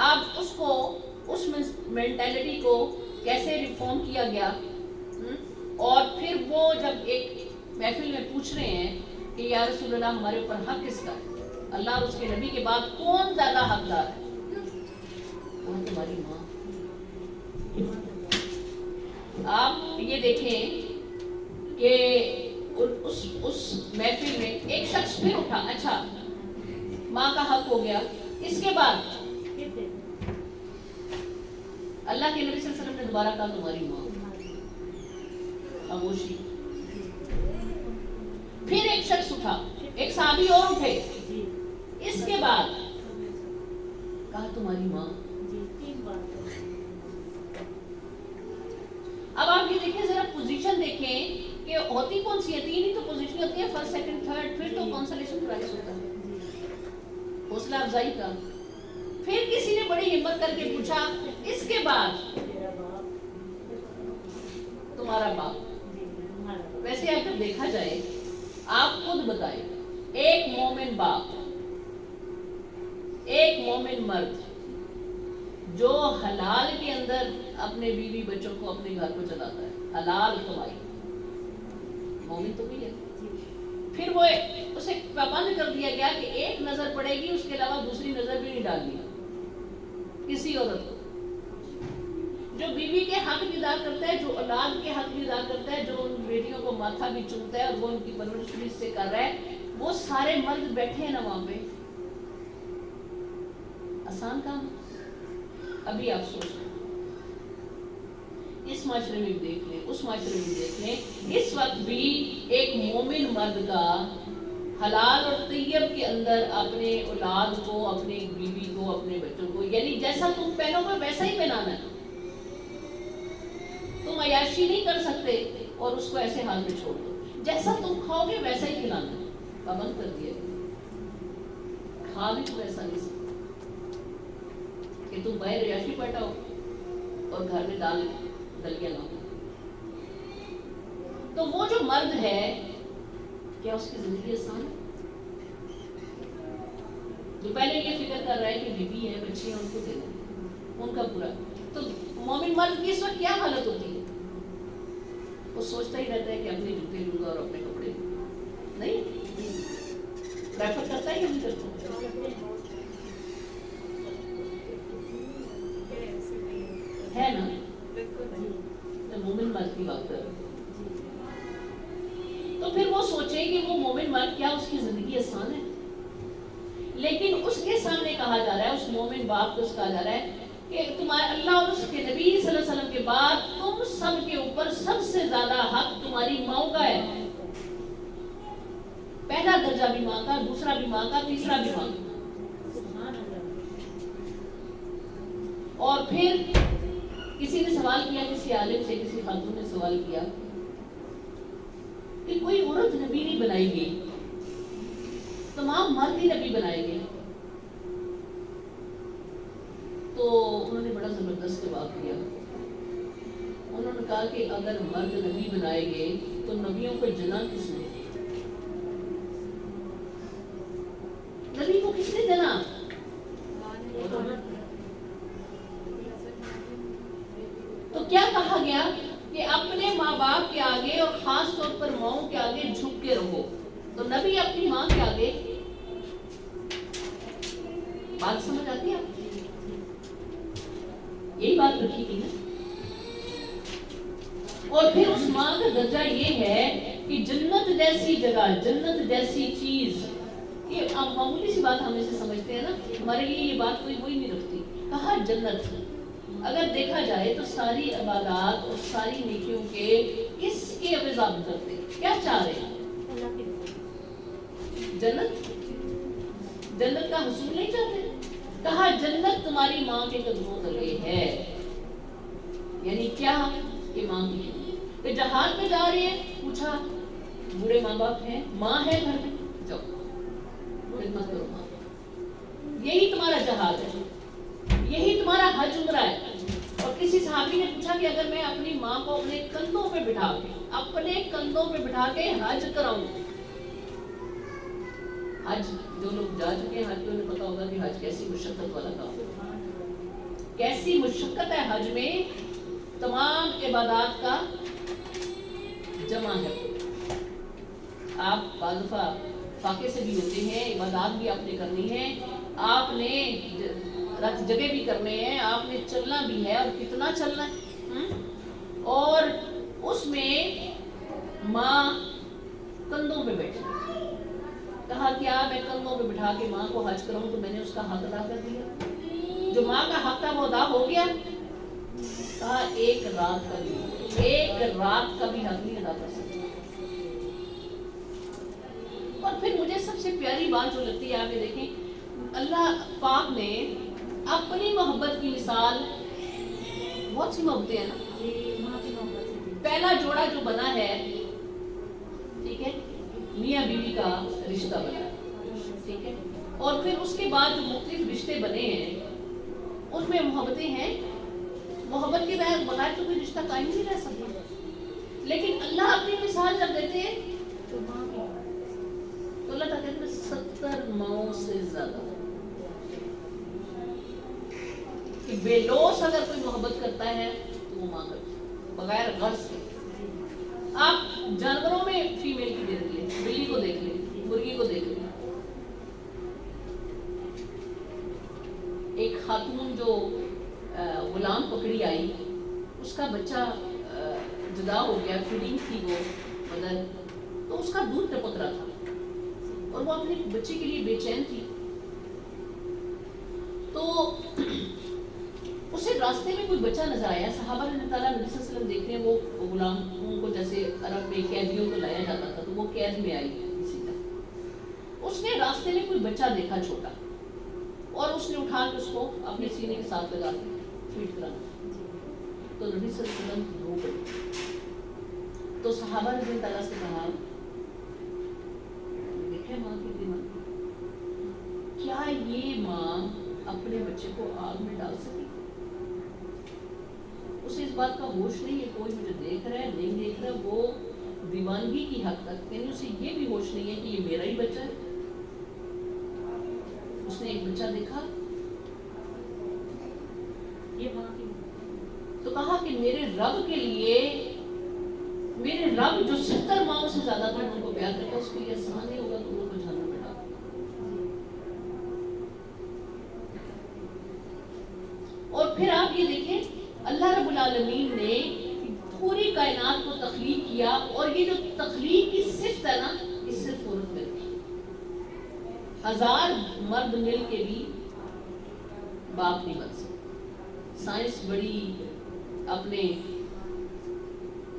اب اس مینٹیلٹی کو کیسے ریفارم کیا گیا، اور پھر وہ جب ایک محفل میں پوچھ رہے ہیں کہ یا رسول اللہ ہمارے اوپر حق کس کا ہے، اللہ اور اس کے نبی کے بعد کون زیادہ حقدار ہے؟ وہ تمہاری ماں. آپ یہ دیکھیں کہ اس محفل میں ایک شخص پھر اٹھا، اچھا ماں کا حق ہو گیا، اس کے بعد اللہ کے نبی صلی اللہ علیہ وسلم نے دوبارہ کہا تمہاری ماں. خاموشی. پھر ایک شخص اٹھا، ایک صحابی اور اٹھے، اس کے بعد کہا تمہاری ماں. اب آپ یہ دیکھیں ذرا پوزیشن دیکھیں کہ ہوتی کون سی ہے، تین ہی تو پوزیشن ہوتی ہے، فرسٹ سیکنڈ تھرڈ، پھر تو کنسولیشن پرائز ہوتا ہے، حوصلہ افزائی کا. پھر کسی نے بڑی ہمت کر کے پوچھا اس کے بعد تمہارا باپ. ویسے اگر دیکھا جائے آپ خود بتائیں، ایک مومن باپ، ایک مومن مرد جو حلال کے اندر اپنے بیوی بچوں کو، اپنے گھر کو چلاتا ہے، حلال کمائی، مومن تو بھی ہے. پھر وہ اسے پابند کر دیا گیا کہ ایک نظر پڑے گی، اس کے علاوہ دوسری نظر بھی نہیں ڈالنی کسی عورت کو. جو بیوی کے حق بھی ادا کرتا ہے، جو اولاد کے حق بھی ادا کرتا ہے، جو ان بیٹیوں کو ماتھا بھی چومتا ہے اور وہ ان کی پرورش بھی اس سے کر رہا ہے، وہ سارے مرد بیٹھے ہیں نا وہاں پہ. آسان کام؟ ابھی آپ سوچ لیں، اس معاشرے میں بھی دیکھ لیں، اس معاشرے میں بھی دیکھ لیں، اس وقت بھی ایک مومن مرد کا حلال اور طیب کے اندر اپنے اولاد کو، اپنے بیوی کو، اپنے بچوں کو، یعنی جیسا تم پہنو گے ویسا ہی پہنانا ہے. تم عیاشی نہیں کر سکتے اور اس کو ایسے حال میں چھوڑ دو، جیسا تم کھاؤ گے ویسا ہی کھلانا ہے. پابند کر دیا کھا بھی تو ویسا نہیں سکتے کہ تم باہر عیاشی پٹاؤ اور گھر میں دلیاں لاؤ. تو وہ جو مرد ہے کیا اس کی زندگی آسان ہے؟ جو پہلے یہ فکر کر رہا ہے کہ بیوی ہے، بچے ہیں، ان کو دے دیں، ان کا پورا. تو مومن مرد کی اس وقت کیا حالت ہوتی ہے؟ وہ سوچتا ہی رہتا ہے کہ اپنے جوتے لوں گا اور اپنے کپڑے نہیں پریفر کرتا ہے یا نہیں کرتا ہے نا. تو مومن مرد کی بات کر رہے ہیں، تو پھر وہ سوچیں کہ وہ مومن مرد کیا اس کی زندگی آسان ہے؟ لیکن اس کے سامنے کہا جا رہا ہے، اس مومن باپ کو کہا جا رہا ہے کہ تمہارے اللہ اور اس کے نبی صلی اللہ علیہ وسلم کے بعد تم سب کے اوپر سب سے زیادہ حق تمہاری ماں کا ہے. پہلا درجہ بھی ماں کا، دوسرا بھی ماں کا، تیسرا بھی ماں کا. اور پھر کسی نے سوال کیا، کسی عالم سے، کسی خاتون نے سوال کیا کہ کوئی عورت نبی نہیں بنائی گئی، تمام مرد ہی نبی بنائے گئے. تو انہوں نے بڑا زبردست جواب دیا. انہوں نے کہا کہ اگر مرد نبی بنائے گئے تو نبیوں کو جنا کس نے؟ نبی کو کس نے جنا؟ تو کیا کہا گیا کہ اپنے ماں باپ کے آگے اور خاص طور پر ماؤں کے آگے جھک کے رہو. تو نبی اپنی ماں کے آگے. بات سمجھ آتی ہے آپ؟ یہی بات رکھی گئی نا. اور پھر اس ماں کا درجہ یہ ہے کہ جنت جیسی جگہ، جنت جیسی چیز، یہ معمولی سی بات ہم اسے سمجھتے ہیں نا، ہمارے لیے یہ بات کوئی وہی نہیں رکھتی. کہا جنت. اگر دیکھا جائے تو ساری عبادات اور ساری نیکیوں کے کس کے عوض آپ کرتے ہیں؟ کیا چاہ رہے ہیں؟ جنت. جنت کا حصول نہیں چاہتے. کہا جنت تمہاری ماں کے قدموں تلے ہے. یعنی کیا؟ کہ ماں کی کہ جہاد میں جا رہے ہیں، پوچھا بوڑھے ماں باپ ہیں، ماں ہے گھر میں، جاؤ خدمت کرو ماں. یہی تمہارا جہاد ہے، یہی تمہارا حج عمرہ ہے. اور کسی صحابی نے پوچھا کہ اگر میں اپنی ماں کو اپنے کندھوں پہ بٹھا کے حج کراؤں. حج جو لوگ جا چکے ہیں حج پہ انہیں پتا ہوگا کہ حج کیسی مشقت والا کام ہے. کیسی مشقت ہے حج میں. تمام عبادات کا جمع ہے. آپ بعض دفعہ فاقے سے بھی ہوتے ہیں، عبادات بھی آپ نے کرنی ہے، آپ نے جگہ بھی کرنے ہیں، آپ نے چلنا بھی ہے، اور کتنا چلنا ہے. اور اس میں ماں کندھوں پہ بیٹھی. کہا کیا میں کندھوں پہ بٹھا کے ماں کو حج کراؤں تو میں نے اس کا حق ادا کر دیا؟ جو ماں کا حق تھا وہ ادا ہو گیا. کہا ایک رات کا بھی حق نہیں ادا کر سکتا. اور پھر مجھے سب سے پیاری بات جو لگتی ہے، آپ یہ دیکھیں، اللہ پاک نے اپنی محبت کی مثال، بہت سی محبتیں ہیں نا. پہلا جوڑا جو بنا ہے، ٹھیک ہے، میاں بیوی کا رشتہ بنا، ٹھیک ہے، اور پھر اس کے بعد جو مختلف رشتے بنے ہیں اس میں محبتیں ہیں. محبت کے بغیر تو کوئی رشتہ قائم نہیں رہ سکتا. لیکن اللہ اپنی مثال جب دیتے ہیں تو اللہ تعالیٰ کہتے ہیں 70 ماؤں سے زیادہ. کہ بے لوث اگر کوئی محبت کرتا ہے تو وہ ماں کرتا ہے، بغیر غرض کے. آپ جانوروں میں فیمیل کی دیکھ لیں، بلی کو دیکھ لیں، مرغی کو دیکھ لیں. ایک خاتون جو غلام پکڑی آئی، اس کا بچہ جدا ہو گیا، فیڈنگ تھی وہ مدر، تو اس کا دودھ ٹپک رہا تھا اور وہ اپنے بچے کے لیے بے چین تھی. تو اسے راستے میں کوئی بچہ نظر آیا. صحابہ نے تعالیٰ نبی صلی اللہ علیہ وسلم دیکھ رہے ہیں، وہ غلاموں کو جیسے عرب میں قیدیوں کو لایا جاتا تھا تو وہ قید میں آئی اسی طرح. اس نے راستے میں کوئی بچہ دیکھا چھوٹا، اور اس نے اٹھا کے اس کو اپنے سینے کے ساتھ لگا کے فیڈ کرانا. تو نبی صلی اللہ علیہ وسلم رو پڑے. تو صحابہ نے اللہ تعالیٰ سے کہا، دیکھے ماں کی دماغ، کیا یہ ماں اپنے بچے کو آگ میں ڈال سکے؟ اسے اس بات کا ہوش نہیں ہے کوئی مجھے دیکھ رہا ہے نہیں دیکھ رہا. وہ دیوانگی کی حد تک، یعنی اسے یہ بھی ہوش نہیں ہے کہ یہ میرا ہی بچہ ہے. اس نے ایک بچہ دیکھا تو کہا کہ میرے رب کے لیے، میرے رب جو 70 ماؤں سے زیادہ تھا ان کو پیار کرتا، اس کے لیے آسان نہیں ہوگا تو ان کو جہنم میں ڈال. اور پھر آپ یہ دیکھیں، اللہ رب العالمین نے پوری کائنات کو تخلیق کیا، اور یہ جو تخلیق کی صفت ہے نا، اس سے عورت ملتی. 1000 مرد مل کے بھی باپ نہیں بن سکتے. سائنس بڑی اپنے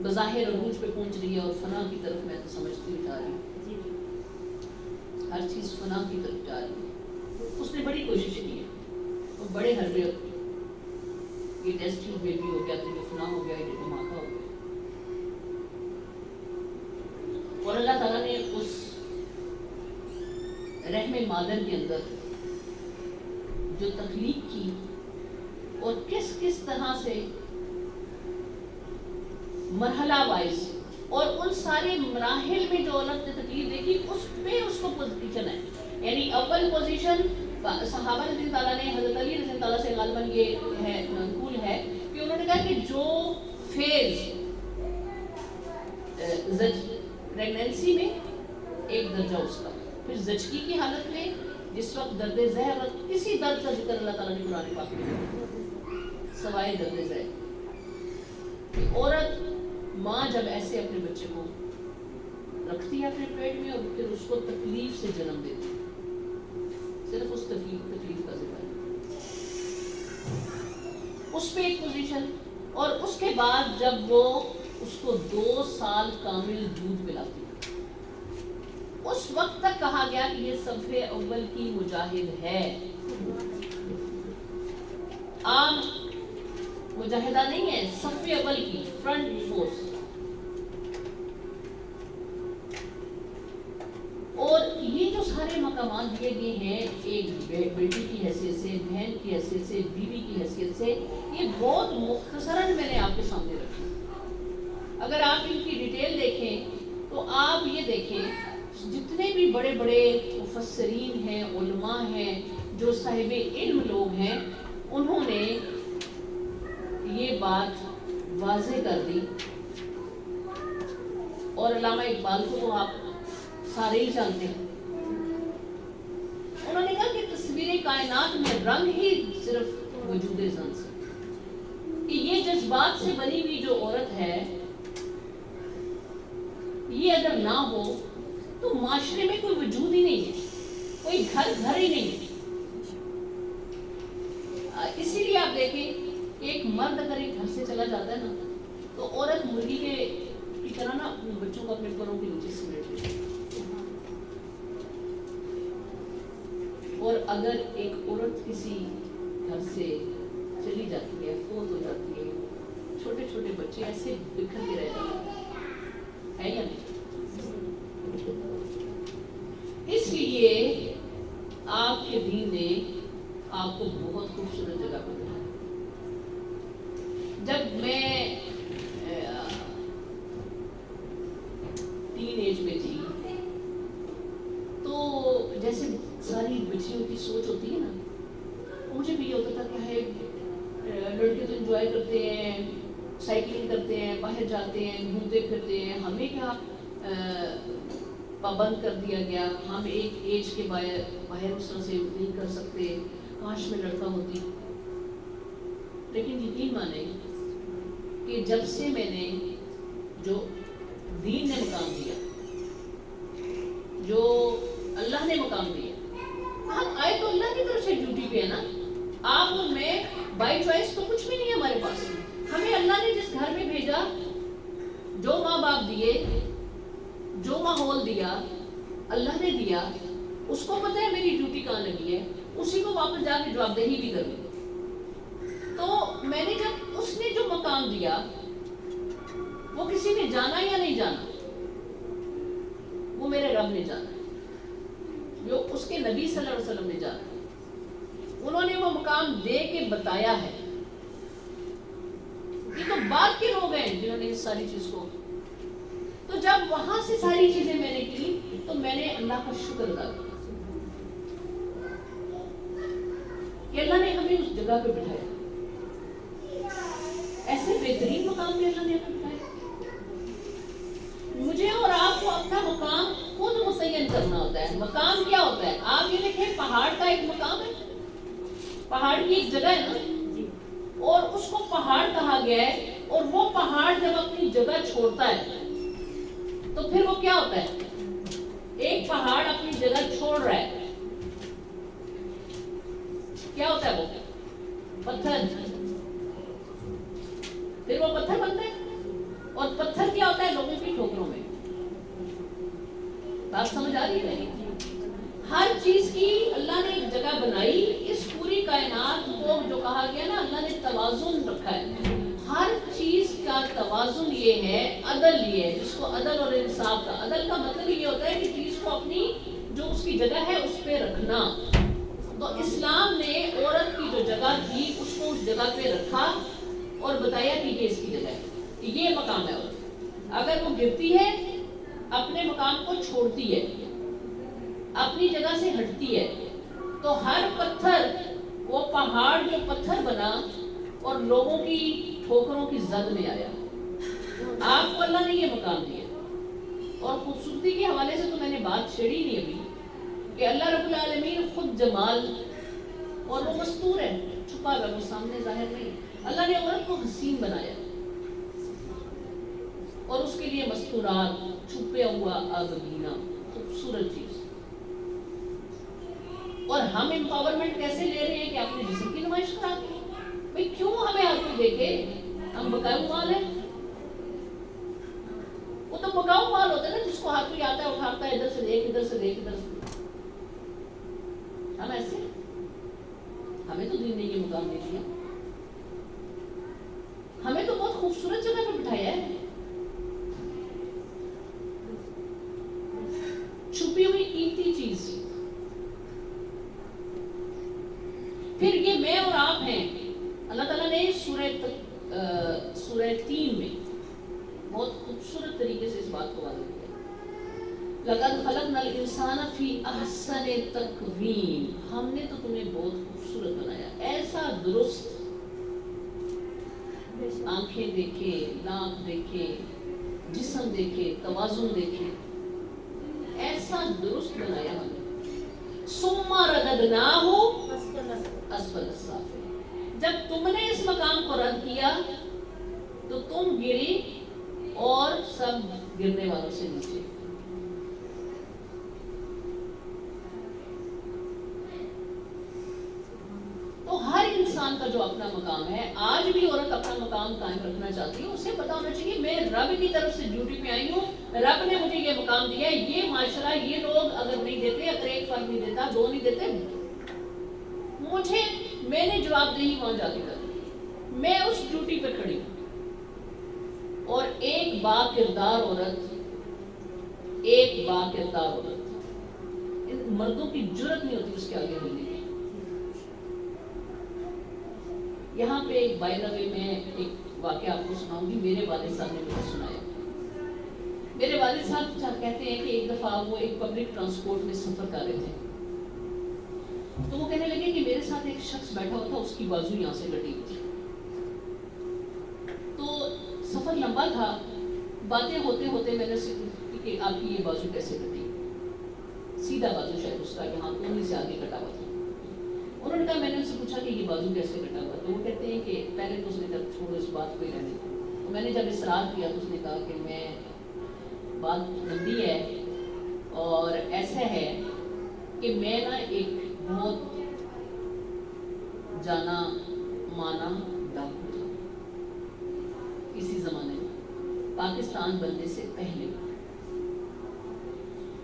بظاہر عروج پہ پہنچ رہی ہے اور فنا کی طرف میں تو سمجھتی ہوں جا رہی ہوں. ہر چیز فنا کی طرف جا رہی ہے. اس نے بڑی کوشش کی ہے، وہ بڑے حربے، یہ ٹیسٹ ٹیوب بیبی ہو گیا تو یہ فنا ہو گیا، یہ دھماکہ ہو گیا. اور اللہ تعالیٰ نے اس رحم مادر کے اندر جو تخلیق کی اور کس طرح سے مرحلہ وائز اور ان سارے مراحل میں جو عورت نے تکلیف دیکھی اس پہ اس کو پوزیشن ہے. یعنی اول پوزیشن صحابہ رضی اللہ عنہ نے حضرت علی رضی اللہ عنہ سے غالباً یہ ہے منقول ہے کہ انہوں نے کہا کہ جو فیز پریگنینسی میں ایک درجہ اس کا، پھر زچگی کی حالت میں جس وقت درد ذہن وقت کسی درد کا ذکر اللہ تعالیٰ نے قرآن پاک میں سوائے درد ذہن. عورت ماں جب ایسے اپنے بچے کو رکھتی ہے اپنے پیٹ میں اور پھر اس کو تکلیف سے جنم دیتی ہے، صرف اس تکلیف کا ذکر ہے، اس پہ ایک پوزیشن. اور اس کے بعد جب وہ اس کو 2 سال کامل دودھ پلاتی ہے، اس وقت تک کہا گیا کہ یہ صف اول کی مجاہد ہے، عام مجاہدہ نہیں ہے، صف اول کی فرنٹ فورس. اور یہ جو سارے مقامات دیے گئے ہیں ایک بیٹی کی حیثیت سے، بہن کی حیثیت سے، بیوی کی حیثیت سے، یہ بہت مختصراً میں نے آپ کے سامنے رکھی. اگر آپ ان کی ڈیٹیل دیکھیں تو آپ یہ دیکھیں جتنے بھی بڑے بڑے مفسرین ہیں، علماء ہیں، جو صاحب علم لوگ ہیں، انہوں نے یہ بات واضح کر دی. اور علامہ اقبال کو تو آپ سارے ہی جانتے ہیں. انہوں نے کہا کہ تصویر کائنات میں رنگ ہی صرف وجود زن سے، کہ یہ جذبات سے بنی ہوئی جو عورت ہے یہ اگر نہ ہو تو معاشرے میں کوئی وجود ہی نہیں ہے، کوئی گھر ہی نہیں ہے. اسی لیے آپ دیکھیں کہ ایک مرد اگر ایک گھر سے چلا جاتا ہے نا تو عورت مرغی کی طرح نا اپنے بچوں کو اپنے پروں کے نیچے سمیٹ لیتی ہے. اور اگر ایک عورت کسی گھر سے چلی جاتی ہے، فوت ہو جاتی ہے، چھوٹے چھوٹے بچے ایسے بکھر کے رہ جاتے ہیں یا نہیں؟ اس لیے آپ کے دین نے آپ کو بہت خوبصورت جگہ پر بٹھایا. جب میں ٹین ایج میں تھی تو جیسے ساری بچیوں کی سوچ ہوتی ہے نا، مجھے بھی یہ ہوتا تھا کہ ہے لڑکے تو انجوائے کرتے ہیں، سائیکلنگ کرتے ہیں، باہر جاتے ہیں، گھومتے پھرتے ہیں، ہمیں کیا پابند کر دیا گیا، ہم ایک ایج کے باہر اس طرح سے نہیں کر سکتے، کاش میں لڑکا ہوتی. لیکن یقین مانیں کہ جب سے میں نے جو دین نے مقام دیا، جو اللہ نے مقام دیا، ہم آئے تو اللہ کی طرف سے ڈیوٹی پہ ہے نا. آپ اور میں بائی چوائس تو کچھ بھی نہیں ہے ہمارے پاس. ہمیں اللہ نے جس گھر میں بھیجا، جو ماں باپ دیے، جو ماحول دیا، اللہ نے دیا، اس کو پتہ ہے میری ڈیوٹی کہاں لگی ہے، اسی کو واپس جا کے جواب دہی بھی کرنی. تو میں نے جب اس نے جو مقام دیا، وہ کسی نے جانا یا نہیں جانا، وہ میرے رب نے جانا، جو اس کے نبی صلی اللہ علیہ وسلم نے جانا. انہوں نے وہ مقام دے کے بتایا ہے. یہ تو بعد کے لوگ ہیں جنہوں نے اس ساری چیز کو. تو جب وہاں سے ساری چیزیں میں نے کی تو میں نے اللہ کا شکر ادا کیا کہ اللہ نے ہمیں اس جگہ پہ بٹھایا. ایسے بہترین مقام میں اللہ نے ہمیں بٹھایا. مجھے اور آپ کو اپنا مقام خود متعین کرنا ہوتا ہے. مقام کیا ہوتا ہے؟ آپ یہ دیکھیں، پہاڑ کا ایک مقام ہے، پہاڑ کی ایک جگہ ہے نا، اور اس کو پہاڑ کہا گیا ہے. اور وہ پہاڑ جب اپنی جگہ چھوڑتا ہے تو پھر وہ کیا ہوتا ہے؟ ایک پہاڑ اپنی جگہ چھوڑ رہا ہے، کیا ہوتا ہے؟ وہ پتھر. پھر وہ پتھر بنتا ہے. اور پتھر کیا ہوتا ہے؟ لوگوں کی ٹھوکروں میں. بات سمجھ آ رہی ہے نہیں؟ ہر چیز کی اللہ نے ایک جگہ بنائی. اس پوری کائنات کو جو کہا گیا نا، اللہ نے توازن رکھا ہے. ہر چیز کا توازن یہ ہے، عدل یہ ہے، جس کو عدل اور انصاف کا. عدل کا مطلب یہ ہوتا ہے کہ چیز کو اپنی جو اس کی جگہ ہے اس پہ رکھنا. تو اسلام نے عورت کی جو جگہ تھی اس کو اس جگہ پہ رکھا اور بتایا کہ یہ اس کی جگہ ہے، یہ مقام ہے عورت. اگر وہ گرتی ہے اپنے مقام کو چھوڑتی ہے، اپنی جگہ سے ہٹتی ہے، تو ہر پتھر، وہ پہاڑ جو پتھر بنا اور لوگوں کی ٹھوکروں کی زد میں آیا، آپ کو اللہ نے یہ مقام دیا. اور خوبصورتی کے حوالے سے تو میں نے بات چھیڑی نہیں ابھی کہ اللہ رب العالمین خود جمال، اور وہ مستور ہے، چھپا ہوا، وہ سامنے ظاہر نہیں. اللہ نے عورت کو حسین بنایا اور اس کے لیے مستورات، چھپے ہوا آبگینہ، خوبصورت چیز. اور ہم امپاورمنٹ کیسے لے رہے ہیں کہ اپنے جسم کی نمائش کرا کے؟ بھئی کیوں ہمیں ہر کوئی دیکھے؟ ہم بکاؤ مال ہیں. وہ تو بکاؤ مال ہوتا ہے نا، جس کو ہر کوئی آتا ہے اٹھاتا ہے، ادھر سے دیکھ، ادھر سے دیکھ، ادھر سے. ہم ایسے، ہمیں تو دین نے یہ مقام دے دیا، ہمیں تو بہت خوبصورت جگہ پہ بٹھایا ہے. چھپی ہوئی قیمتی چیز. پھر یہ میں اور آپ ہیں. اللہ تعالیٰ نے سورہ 3 میں بہت خوبصورت طریقے سے اس بات کو واضح کیا. لَقَدْ خَلَقْنَا الْإِنسَانَ فِي أَحْسَنِ تَقْوِيمٍ. ہم نے تو تمہیں بہت خوبصورت بنایا، ایسا درست، آنکھیں دیکھے، ناک دیکھے، جسم دیکھے، توازن دیکھے، ایسا درست بنایا ہم نے. ثُمَّ رَدَدْنَاهُ أَسْفَلَ السَّافِلِينَ. جب تم نے اس مقام کو رد کیا تو تم گری اور سب گرنے والوں سے نیچے. تو ہر انسان کا جو اپنا مقام ہے، آج بھی عورت اپنا مقام قائم رکھنا چاہتی ہے. اسے پتا ہونا چاہیے میں رب کی طرف سے ڈیوٹی پہ آئی ہوں، رب نے مجھے یہ مقام دیا ہے. یہ معاشرہ، یہ لوگ اگر نہیں دیتے، اگر ایک فرد نہیں دیتا، دو نہیں دیتے، مجھے، میں نے جواب دہی وہاں جا کے کری. میں اس ڈیوٹی پہ کھڑی ہوں. اور ایک با کردار عورت، ایک با کردار عورت، ان مردوں کی جرت نہیں ہوتی اس کے آگے بولنے کی. یہاں پہ ایک بائی دا وے میں ایک واقعہ آپ کو سناؤں گی. میرے والد صاحب نے مجھے سنایا. میرے والد صاحب کہتے ہیں کہ ایک دفعہ وہ ایک پبلک ٹرانسپورٹ میں سفر کر رہے تھے، تو وہ کہنے لگے کہ میرے ساتھ ایک شخص بیٹھا ہوا تھا، اس کی بازو یہاں سے کٹی ہوئی تھی. تو سفر لمبا تھا، باتیں ہوتے ہوتے میں نے سیکھی کہ آپ کی یہ بازو کیسے کٹی. سیدھا بازو شاید اس کا یہاں کونی سے آگے کٹا ہوا تھا. انہوں نے کہا، میں نے ان سے پوچھا کہ یہ بازو کیسے کٹا ہوا. تو وہ کہتے ہیں کہ پہلے تو اس نے کہا چھوڑو اس بات کو ہی رہنے. تو میں نے جب اصرار کیا تو اس نے کہا کہ میں، بات لمبی ہے اور ایسا ہے کہ میں نا ایک بہت جانا مانا ڈاکو تھا کسی زمانے میں، پاکستان بننے سے پہلے.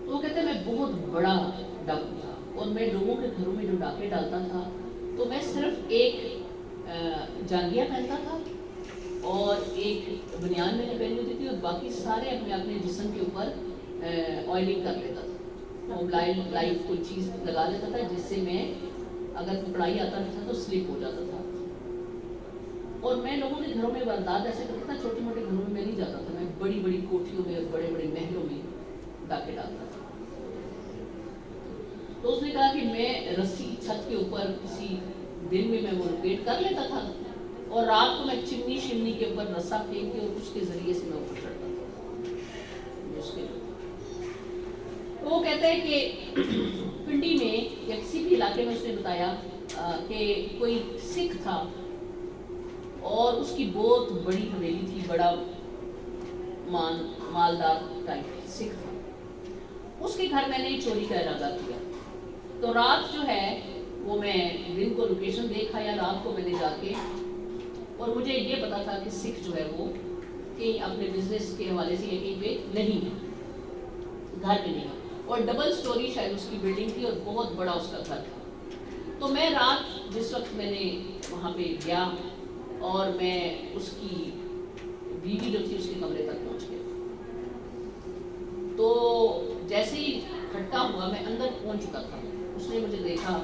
تو وہ کہتے ہیں میں بہت بڑا ڈاکو تھا، اور میں لوگوں کے گھروں میں جو ڈاکے ڈالتا تھا تو میں صرف ایک جانگیا پہنتا تھا اور ایک بنیان میں نے پہنی ہوتی تھی، اور باقی سارے اپنے جسم کے اوپر آئلنگ کر لیتا تھا. لائف کوئی چیز لگا لیتا تھا جس سے میں اگر پکڑائی آتا تھا تو سلپ ہو جاتا تھا. اور میں لوگوں کے گھروں میں واردات ایسے کرتا تھا، چھوٹے موٹے گھروں میں نہیں جاتا تھا، میں بڑی بڑی کوٹھیوں میں اور بڑے بڑے محلوں میں ڈاکے ڈالتا تھا. تو اس نے کہا کہ میں رسی چھت کے اوپر کسی دن میں وہ لوکیٹ کر لیتا تھا، اور رات کو میں چمنی شمنی کے اوپر رسا پھینک کے اور اس کے ذریعے سے میں اوپر چڑھتا تھا. تو وہ کہتے ہیں کہ پنڈی میں یا کسی بھی علاقے میں اس نے بتایا کہ کوئی سکھ تھا اور اس کی بہت بڑی حویلی تھی، بڑا مالدار ٹائپ سکھ تھا. اس کے گھر میں نے چوری کا ارادہ کیا. تو رات جو ہے وہ میں دن کو لوکیشن دیکھا یا رات کو میں نے جا کے، اور مجھے یہ پتا تھا کہ سکھ جو ہے وہ کہیں اپنے بزنس کے حوالے سے کہیں پہ نہیں ہے، گھر پہ نہیں ہے، اور ڈبل سٹوری شاید اس کی بلڈنگ تھی اور بہت بڑا اس کا گھر تھا. تو میں رات جس وقت میں نے وہاں پہ گیا اور میں اس کی بیوی جو تھی اس کے کمرے تک پہنچ گیا. تو جیسے ہی کھٹکا ہوا میں اندر پہنچ چکا تھا. اس نے مجھے دیکھا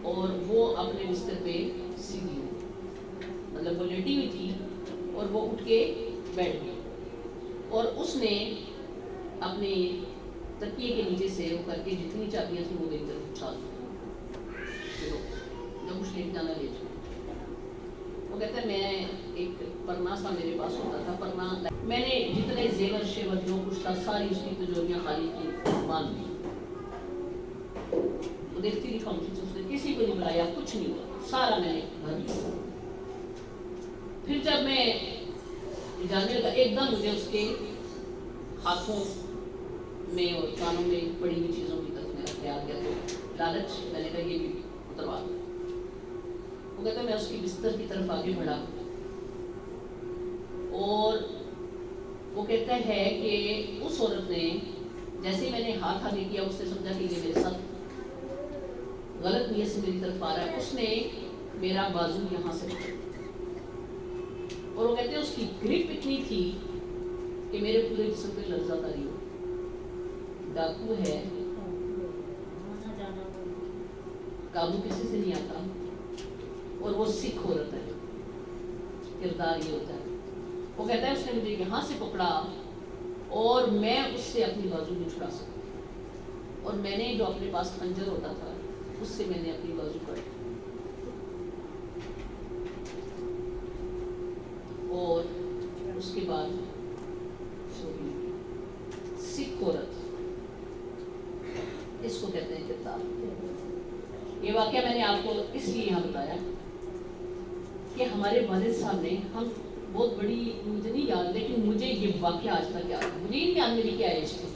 اور وہ اپنے بستر پہ سیدھی ہوئی، مطلب وہ لیٹی ہوئی تھی اور وہ اٹھ کے بیٹھ گئی. اور اس نے اپنے تکیے کے نیچے سے وہ کر کے جتنی چابیاں تھیں وہ میری طرف اچھال دی، جو کچھ لے جانا لے جاؤ۔ وہ کہتا ہے میں ایک پرنا سا میرے پاس ہوتا تھا، پرنا میں نے جتنے زیور شیور جو کچھ تھا ساری اس کی تجوریاں خالی کی باندھ دی۔ وہ دیکھتی تھی خاموشی سے، اس نے کسی کو نہیں بلایا، کچھ نہیں ہوا، سارا میں نے بھر دیا۔ پھر جب میں جانے لگا ایک دم مجھے اس کے ہاتھوں میں اور کانوں میں پڑی ہوئی چیزوں کی طرف میرا خیال گیا، تو لالچ میں نے کہا یہ بھی اتروا دو۔ وہ کہتا ہے میں اس کی بستر کی طرف آگے بڑھا اور وہ کہتا ہے کہ اس عورت نے جیسے ہی میں نے ہاتھ آگے کیا اس نے سمجھا کہ یہ میرے ساتھ غلط نیت سے میری طرف آ رہا ہے، اس نے میرا بازو یہاں سے پکڑا اور وہ کہتے ہیں اس کی گرپ اتنی تھی کہ میرے پورے جسم پہ لرزہ طاری ہو۔ ڈاکو ہے، قابو کسی سے نہیں آتا، اور وہ سکھ عورت ہے، کردار یہ ہوتا ہے۔ وہ کہتا ہے اس نے مجھے یہاں سے پکڑا اور میں اس سے اپنی بازو نہیں چھڑا سکا، اور میں نے جو اپنے پاس خنجر ہوتا تھا اس سے میں نے اپنی بازو کاٹی، اور اس کے بعد سکھ عورت، اس کو کہتے ہیں کردار۔ یہ واقعہ میں نے آپ کو اس لیے یہاں بتایا کہ ہمارے والد صاحب نے، ہم بہت بڑی مجھے نہیں یاد لیکن مجھے یہ واقعہ آج تک یاد ہے، مجھے نہیں یاد میری کیا ایج تھی،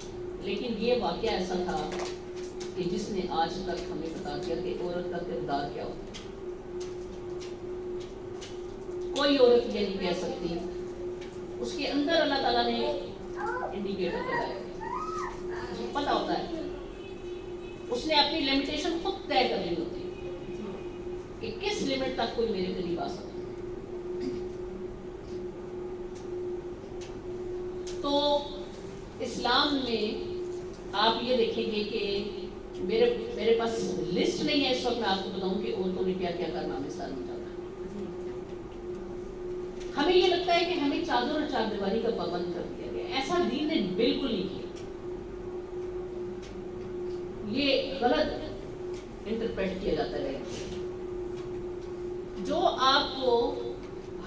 لیکن یہ واقعہ ایسا تھا کہ جس نے آج تک ہمیں بتا دیا کہ عورت کا کردار کیا ہوتا ہے۔ کوئی عورت یہ نہیں کہہ سکتی، اس کے اندر اللہ تعالیٰ نے انڈیکیٹر لگایا، اس کو پتا ہوتا ہے، اس نے اپنی لمیٹیشن خود طے کرنی ہوتی ہے کہ کس لمٹ تک کوئی میرے قریب آ سکتا ہے۔ تو اسلام میں آپ یہ دیکھیں گے کہ میرے پاس لسٹ نہیں ہے اس وقت، میں آپ کو بتاؤں کہ عورتوں نے کیا کیا کارنامے سارے جانا۔ ہمیں یہ لگتا ہے کہ ہمیں چادر اور چار دیواری کا پابند کر دیا گیا، ایسا دین نے بالکل نہیں کیا، یہ غلط انٹرپریٹ کیا جاتا ہے۔ جو آپ کو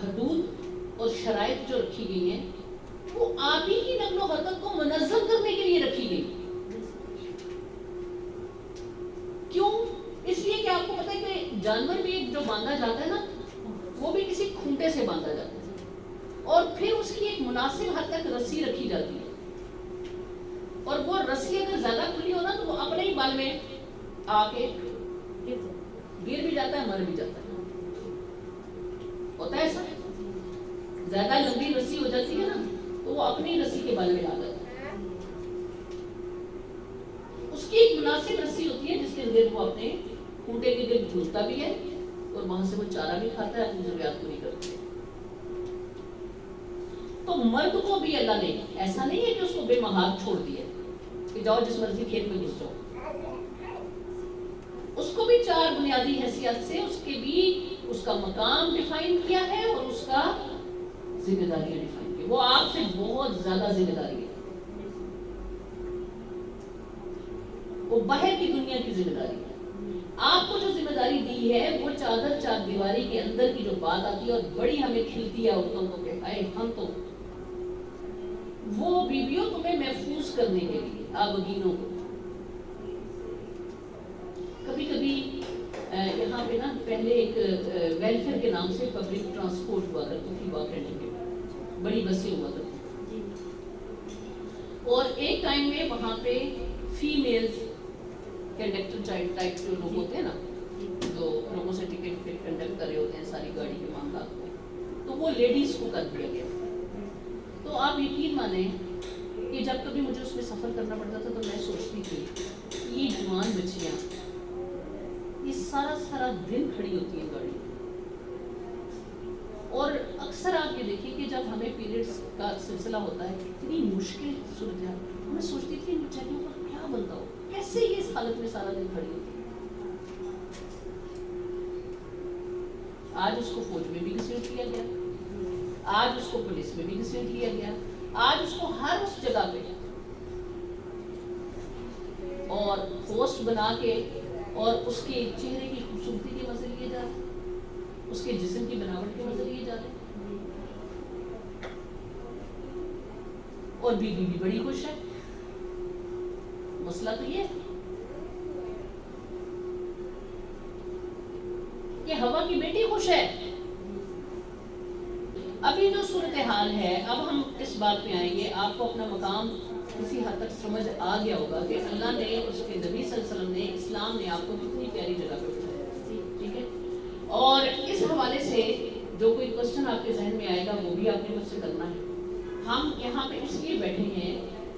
حدود اور شرائط جو رکھی گئی ہیں وہ آپ ہی کی نقل و حرکت کو منظم کرنے کے لیے رکھی گئی۔ کیوں؟ اس لیے کہ آپ کو پتہ ہے کہ جانور بھی جو باندھا جاتا ہے نا وہ بھی کسی کھونٹے سے باندھا جاتا ہے، اور پھر اس کی ایک مناسب حد تک رسی رکھی جاتی ہے، اور وہ رسی اگر زیادہ کھلی ہو نا تو وہ اپنے ہی بال میں آ کے گر بھی جاتا ہے، مر بھی جاتا ہے۔ ہوتا ہے ایسا، زیادہ لمبی رسی ہو جاتی ہے نا تو وہ اپنی رسی کے بال میں آ جاتا ہے۔ اس کی ایک مناسب رسی ہوتی ہے جس کے اندر وہ اپنے کھونٹے کے گرد جھولتا بھی ہے اور وہاں سے وہ چارہ بھی کھاتا ہے، اپنی ضروریات پوری کرتا ہے۔ تو مرد کو بھی اللہ نے ایسا نہیں ہے کہ اس کو بے مہار چھوڑ دیا کہ جاؤ جس مرضی کھیت میں گھس جاؤ، اس کو بھی چار بنیادی حیثیت سے اس کے بھی اس کا مقام ڈیفائن کیا ہے اور اس کا ذمہ داریاں ڈیفائن کی۔ وہ آپ سے بہت زیادہ ذمہ داری ہے، وہ باہر کی دنیا کی ذمہ داری ہے۔ آپ کو جو ذمہ داری دی ہے وہ چادر چار دیواری کے اندر کی جو بات آتی ہے اور بڑی ہمیں کھلتی ہے عورتوں کو کہ اے ہم تو وہ بیویوں تمہیں محفوظ کرنے کے لیے آبگینوں کو، کبھی کبھی یہاں پہ نا پہلے ایک ویلفیئر کے نام سے پبلک ٹرانسپورٹ ہوا کرتی تھی، واقعی بڑی بسیں ہوا کرتی، اور ایک ٹائم میں وہاں پہ فیمیلز کنڈکٹر ٹائپ جو لوگ ہوتے ہیں نا جو لوگوں سے ٹکٹ پہ کنڈکٹ کر رہے ہوتے ہیں ساری گاڑی کے معاملات کو، تو وہ لیڈیز کو کر دیا گیا۔ تو آپ یقین مانیں کہ جب کبھی مجھے اس میں سفر کرنا پڑتا تھا تو میں سوچتی تھی یہ جوان بچیاں یہ سارا دن کھڑی ہوتی ہیں گاڑی، اور اکثر آپ یہ دیکھیں کہ جب ہمیں پیریڈز کا سلسلہ ہوتا ہے اتنی مشکل صورتحال، میں سوچتی تھی ان بیچاریوں کا کیا بنتا ہو، کیسے یہ اس حالت میں سارا دن کھڑی ہوتی ہے۔ آج اس کو فوج میں بھی گھسیٹ لیا گیا، آج اس کو پولیس میں بھی گھسیٹ لیا گیا، آج اس کو ہر اس جگہ پہ اور پوسٹ بنا کے اور اس کے چہرے کی خوبصورتی کے مزے لیے جا رہے ہیں، اس کے جسم کی بناوٹ کے مزے لیے جا رہے ہیں، اور بیوی بھی بڑی خوش ہے۔ مسئلہ تو یہ ہے کہ ہوا کی بیٹی خوش ہے۔ ابھی جو صورتحال ہے، اب ہم اس بات پہ آئیں گے، آپ کو اپنا مقام کسی حد تک سمجھ آ گیا ہوگا کہ اللہ نے، اس کے نبی صلی اللہ علیہ وسلم نے، اسلام نے آپ کو کتنی پیاری جگہ پہ بٹھایا، ٹھیک ہے؟ اور اس حوالے سے جو کوئی کوشچن آپ کے ذہن میں آئے گا وہ بھی آپ نے مجھ سے کرنا ہے۔ ہم یہاں پہ اس لیے بیٹھے ہیں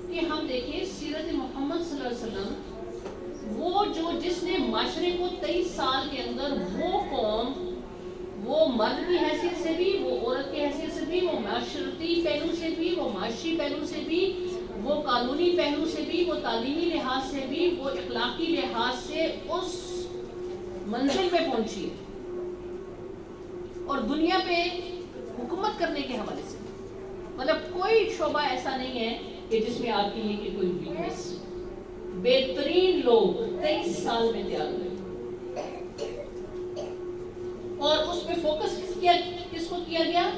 کہ ہم دیکھیں سیرت محمد صلی اللہ علیہ وسلم، وہ جس نے معاشرے کو 23 سال کے اندر وہ قوم، وہ مرد کی حیثیت سے بھی، وہ عورت کی حیثیت سے بھی، وہ معاشرتی پہلو سے بھی، وہ معاشی پہلو سے بھی، وہ قانونی پہلو سے بھی، وہ تعلیمی لحاظ سے بھی، وہ اخلاقی لحاظ سے اس منزل پہ پہنچی ہے، اور دنیا پہ حکومت کرنے کے حوالے سے مطلب کوئی شعبہ ایسا نہیں ہے کہ جس میں آپ کی کہ کوئی ویکنس۔ بہترین لوگ 23 سال میں تیار ہوئے، اور اس پہ فوکس کس کو کیا گیا؟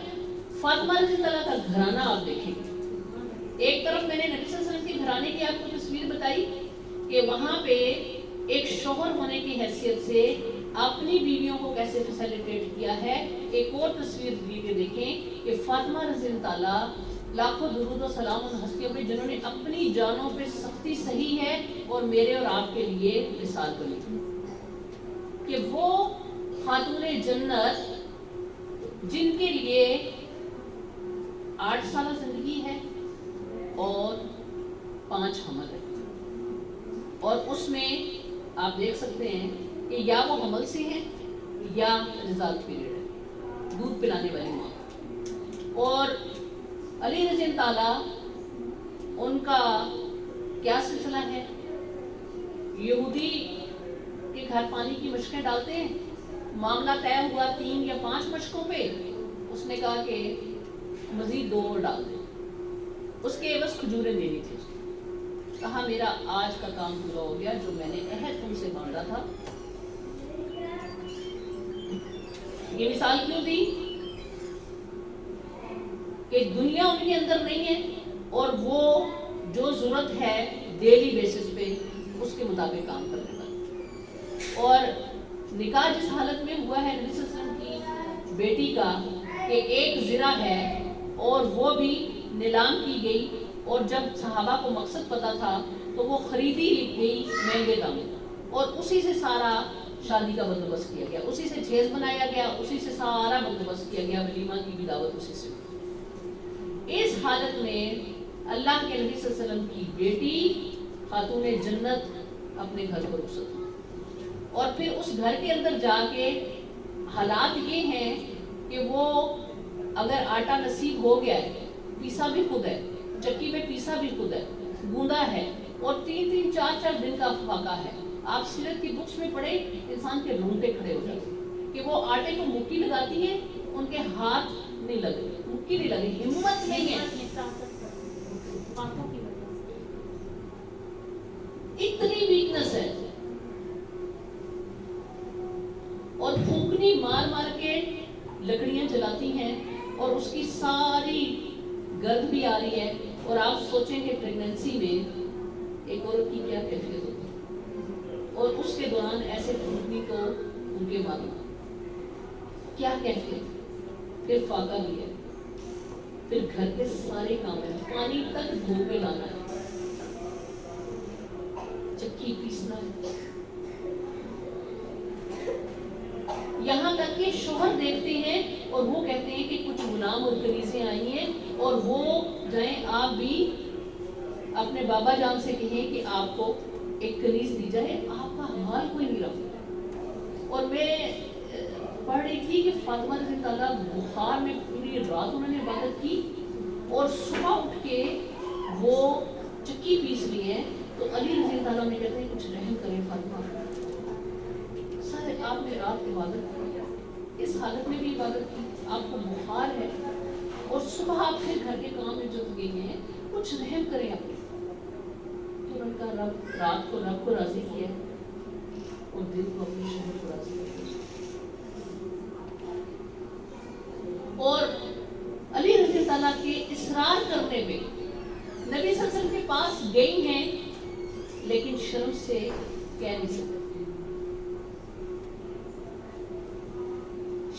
فاطمہ رضی اللہ کا گھرانہ آپ دیکھیں۔ ایک طرف میں نے نبی صلی اللہ علیہ وسلم کے گھرانے کی آپ کو تصویر بتائی کہ وہاں پہ ایک شوہر ہونے کی حیثیت سے اپنی بیویوں کو کیسے فیسیلیٹیٹ کیا ہے۔ ایک اور تصویر دی کے دیکھیں کہ فاطمہ رضی اللہ تعالیٰ، لاکھوں درود و سلام ان ہستیوں پہ جنہوں نے اپنی جانوں پہ سختی سہی ہے اور میرے اور آپ کے لیے مثال بنی، کہ وہ خاتون جنت جن کے لیے 8 سالہ زندگی ہے اور 5 حمل ہے، اور اس میں آپ دیکھ سکتے ہیں کہ یا وہ حمل سے ہیں یا رضاعت پیریڈ ہے، دودھ پلانے والی ماں۔ اور علی رضی اللہ تعالیٰ، ان کا کیا سلسلہ ہے؟ یہودی کے گھر پانی کی مشقیں ڈالتے ہیں، معاملہ طے ہوا 3 یا 5 مشقوں پہ، اس نے کہا کہ مزید 2 اور ڈال دیں، اس کے عوض کھجوریں دینی تھی، کہا میرا آج کا کام پورا ہو گیا، جو میں نے عہد تم سے باندھا تھا۔ یہ مثال کیوں دی؟ کہ دنیا ان کے اندر نہیں ہے، اور وہ جو ضرورت ہے ڈیلی بیسس پہ اس کے مطابق کام کرنے کا۔ اور نکاح جس حالت میں ہوا ہے نبی صلی اللہ علیہ وسلم کی بیٹی کا، کہ ایک زرہ ہے اور وہ بھی نیلام کی گئی، اور جب صحابہ کو مقصد پتا تھا تو وہ خریدی گئی مہنگے دام، اور اسی سے سارا شادی کا بندوبست کیا گیا، اسی سے جہیز بنایا گیا، اسی سے سارا بندوبست کیا گیا، ولیمہ کی بھی دعوت اسی سے۔ اس حالت میں اللہ کے نبی صلی اللہ علیہ وسلم کی بیٹی خاتون جنت اپنے گھر کو رخصت ہوئی، اور پھر اس گھر کے اندر جا کے حالات یہ ہیں کہ وہ اگر آٹا نصیب ہو گیا ہے، پیسا بھی خود ہے، چکی پہ پیسا بھی خود ہے، گوندا ہے، اور 3-3 4-4 دن کا فاقہ ہے۔ آپ سیرت کی بکس میں پڑھیں، انسان کے رونگٹے کھڑے ہو جاتے ہیں کہ وہ آٹے کو مکی لگاتی ہے، ان کے ہاتھ نہیں لگے، مکی نہیں لگے، ہمت نہیں ہے، اتنی ویکنس ہے، اور پھونکنی مار مار کے لکڑیاں جلاتی ہیں، اور اس کی ساری گرد بھی آ رہی ہے، اور آپ سوچیں کہ پریگننسی میں ایک عورت کی کیا کیفیت ہوتی ہے، اور اس کے دوران ایسے پھونکنی تو ان کے معلوم کیا کیفیت، پھر فاقہ بھی ہے، پھر گھر کے سارے کام ہیں، پانی تک دھو کے لانا ہے، چکی پیسنا ہے، یہاں تک کہ شوہر دیکھتے ہیں اور وہ کہتے ہیں کہ کچھ غلام اور کنیزیں آئی ہیں، اور وہ جائیں آپ بھی اپنے بابا جان سے کہیں کہ آپ کو ایک کنیز دی جائے، آپ کا حال کوئی نہیں رکھتا۔ اور میں پڑھ رہی تھی کہ فاطمہ رضی اللہ عنہا بخار میں پوری رات انہوں نے عبادت کی، اور صبح اٹھ کے وہ چکی پیس لی ہیں، تو علی رضی اللہ عنہ نے کہتے ہیں کچھ رحم کریں فاطمہ، سر آپ نے رات عبادت کی، اس حالت میں بھی عبادت کی، آپ کو بخار ہے، اور صبح آپ پھر گھر کے کام میں جت گئی ہیں، کچھ رحم کریں اپنے۔ تو ان کا رب رات کو رب کو راضی کیا اور دن کو اپنے شوہر کو راضی کیا۔ اور علی رضی اللہ عنہ کے اصرار کرنے پہ نبی صلی اللہ علیہ وسلم کے پاس گئی ہیں، لیکن شرم سے کہہ نہیں سکتی،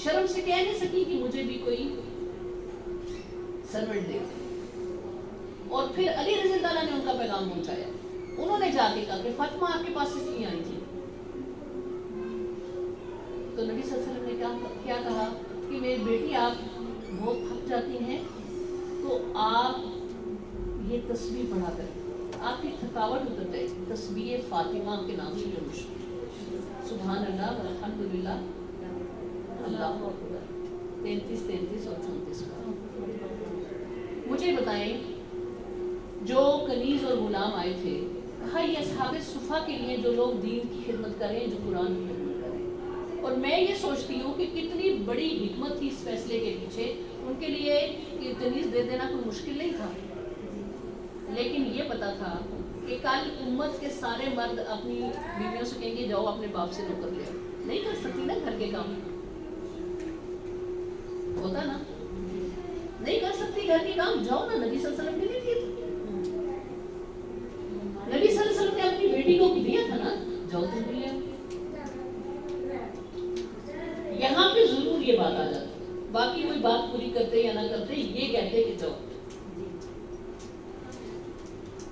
شرم سے کہہ نہیں سکی کہ مجھے بھی کوئی سرونٹ دے۔ اور پھر علی رضی اللہ عنہ نے ان کا پیغام پہنچایا۔ انہوں نے جا کے کہا کہ فاطمہ آپ کے پاس اس لیے آئی تھی۔ تو نبی صلی اللہ علیہ وسلم نے کیا کہا کہ میری بیٹی آپ بہت تھک جاتی ہیں تو آپ یہ تسبیح پڑھا کریں، آپ کی تھکاوٹ اتر جائے گی۔ تسبیح فاطمہ کے نام سے جو مشہور، سبحان اللہ والحمدللہ اللہ اکبر، 33 33 اور 34 بار۔ مجھے بتائیں، جو کنیز اور غلام آئے تھے، کہا یہ اصحاب صفا کے لیے جو لوگ دین کی خدمت کریں، جو قرآن کی خدمت کریں۔ اور میں یہ سوچتی ہوں کہ کتنی بڑی حکمت تھی اس فیصلے کے پیچھے۔ ان کے لیے کہ کنیز دے دینا کوئی مشکل نہیں تھا، لیکن یہ پتا تھا کہ کل امت کے سارے مرد اپنی بیویوں سے کہیں گے جاؤ اپنے باپ سے نوکر لے آؤ، نہیں کر سکتی نا گھر کے کام، ہوتا نا، نہیں کر سکتی گھر کے کام، جاؤ نا، نبی صلی اللہ علیہ وسلم نے دیا تھا، نبی صلی اللہ علیہ وسلم نے اپنی بیٹی کو دیا تھا نا، جاؤ تم بھی لے آؤ۔ یہاں پہ ضرور یہ بات آ جاتی، باقی کوئی بات پوری کرتے یا نہ کرتے، یہ کہتے کہ جاؤ۔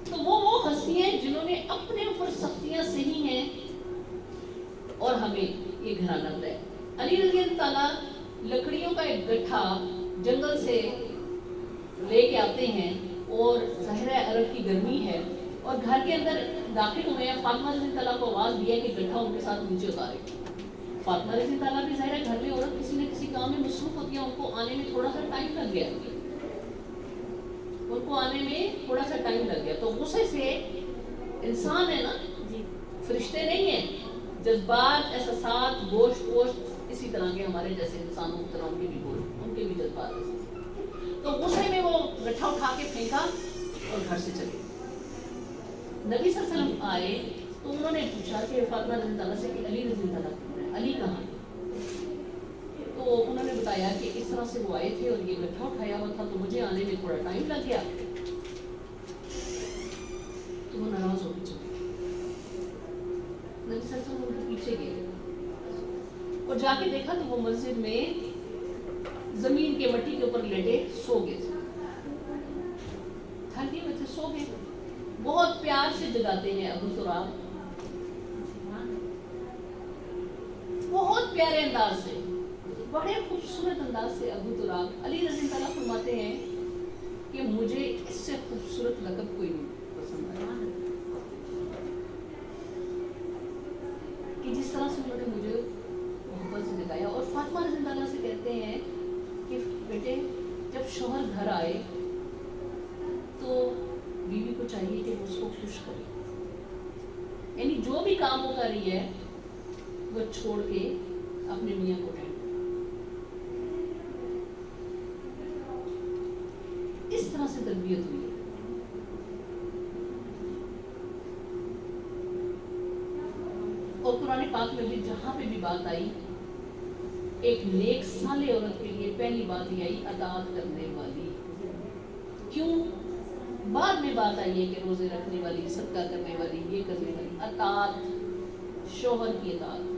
تو وہ ہستی ہیں جنہوں نے اپنے اوپر سختیاں سہی ہیں اور ہمیں یہ گھرانہ بتایا۔ علی رضی اللہ تعالیٰ لکڑیوں کا ایک گٹھا جنگل سے لے کے آتے ہیں، اور ظاہر عرب کی گرمی ہے، اور گھر کے اندر داخل ہوئے ہیں۔ فاطمہ رضی اللہ تعالیٰ کو آواز دیا کہ گٹھا ان کے ساتھ نیچے اتارے۔ فاطمہ رضی اللہ تعالیٰ بھی ظاہر گھر میں عورت کسی نہ کسی کام میں مصروف ہوتی ہے، ان کو آنے میں تھوڑا سا ٹائم لگ گیا، تو غصے سے، انسان ہے نا، فرشتے نہیں ہیں، جذبات، احساسات، گوشت پوشت اسی طرح کے ہمارے جیسے انسانوں کی طرح ان کے بھی گوشت، ان کے بھی جذبات ایسے، تو غصے میں وہ گٹھا اٹھا کے پھینکا اور گھر سے چلے۔ نبی صلی اللہ علیہ وسلم آئے تو انہوں نے پوچھا کہ فاطمہ رضی اللہ سے کہ علی رضی اللہ کون ہے، علی کہاں؟ تو انہوں نے بتایا کہ اس طرح سے وہ آئے تھے اور یہ گٹھا اٹھایا ہوا تھا، تو مجھے آنے میں تھوڑا ٹائم لگ گیا۔ تو وہ ناراض ہو کے چلے، نبی صلی اللہ علیہ وسلم ان کے پیچھے گئے اور جا کے دیکھا تو وہ مسجد میں زمین کے مٹی کے اوپر لیٹے سو گئے تھے، تھک گئے تھے، سو گئے۔ بہت پیار سے جگاتے ہیں ابو تراب، بہت پیارے انداز سے، بڑے خوبصورت انداز سے ابو تراب۔ علی رضی اللہ فرماتے ہیں کہ مجھے اس سے خوبصورت لقب کوئی نہیں پسند آیا، کہ جس طرح سے انہوں نے مجھے محبت سے جگایا۔ اور فاطمہ رضی اللہ سے کہتے ہیں کہ بیٹے جب شوہر گھر آئے تو بیوی کو چاہیے کہ وہ اس کو خوش کرے، یعنی جو بھی کام وہ کر رہی ہے وہ چھوڑ کے اپنے میاں کو ٹائم، اس طرح سے تربیت ہوئی ہے۔ اور قرآن پاک میں بھی جہاں پہ بھی بات آئی ایک نیک صالح عورت کے لیے پہلی بات یہ آئی اطاعت کرنے والی۔ کیوں؟ بعد میں بات آئی ہے کہ روزے رکھنے والی، صدقہ کرنے والی، یہ کرنے والی، اطاعت، شوہر کی اطاعت۔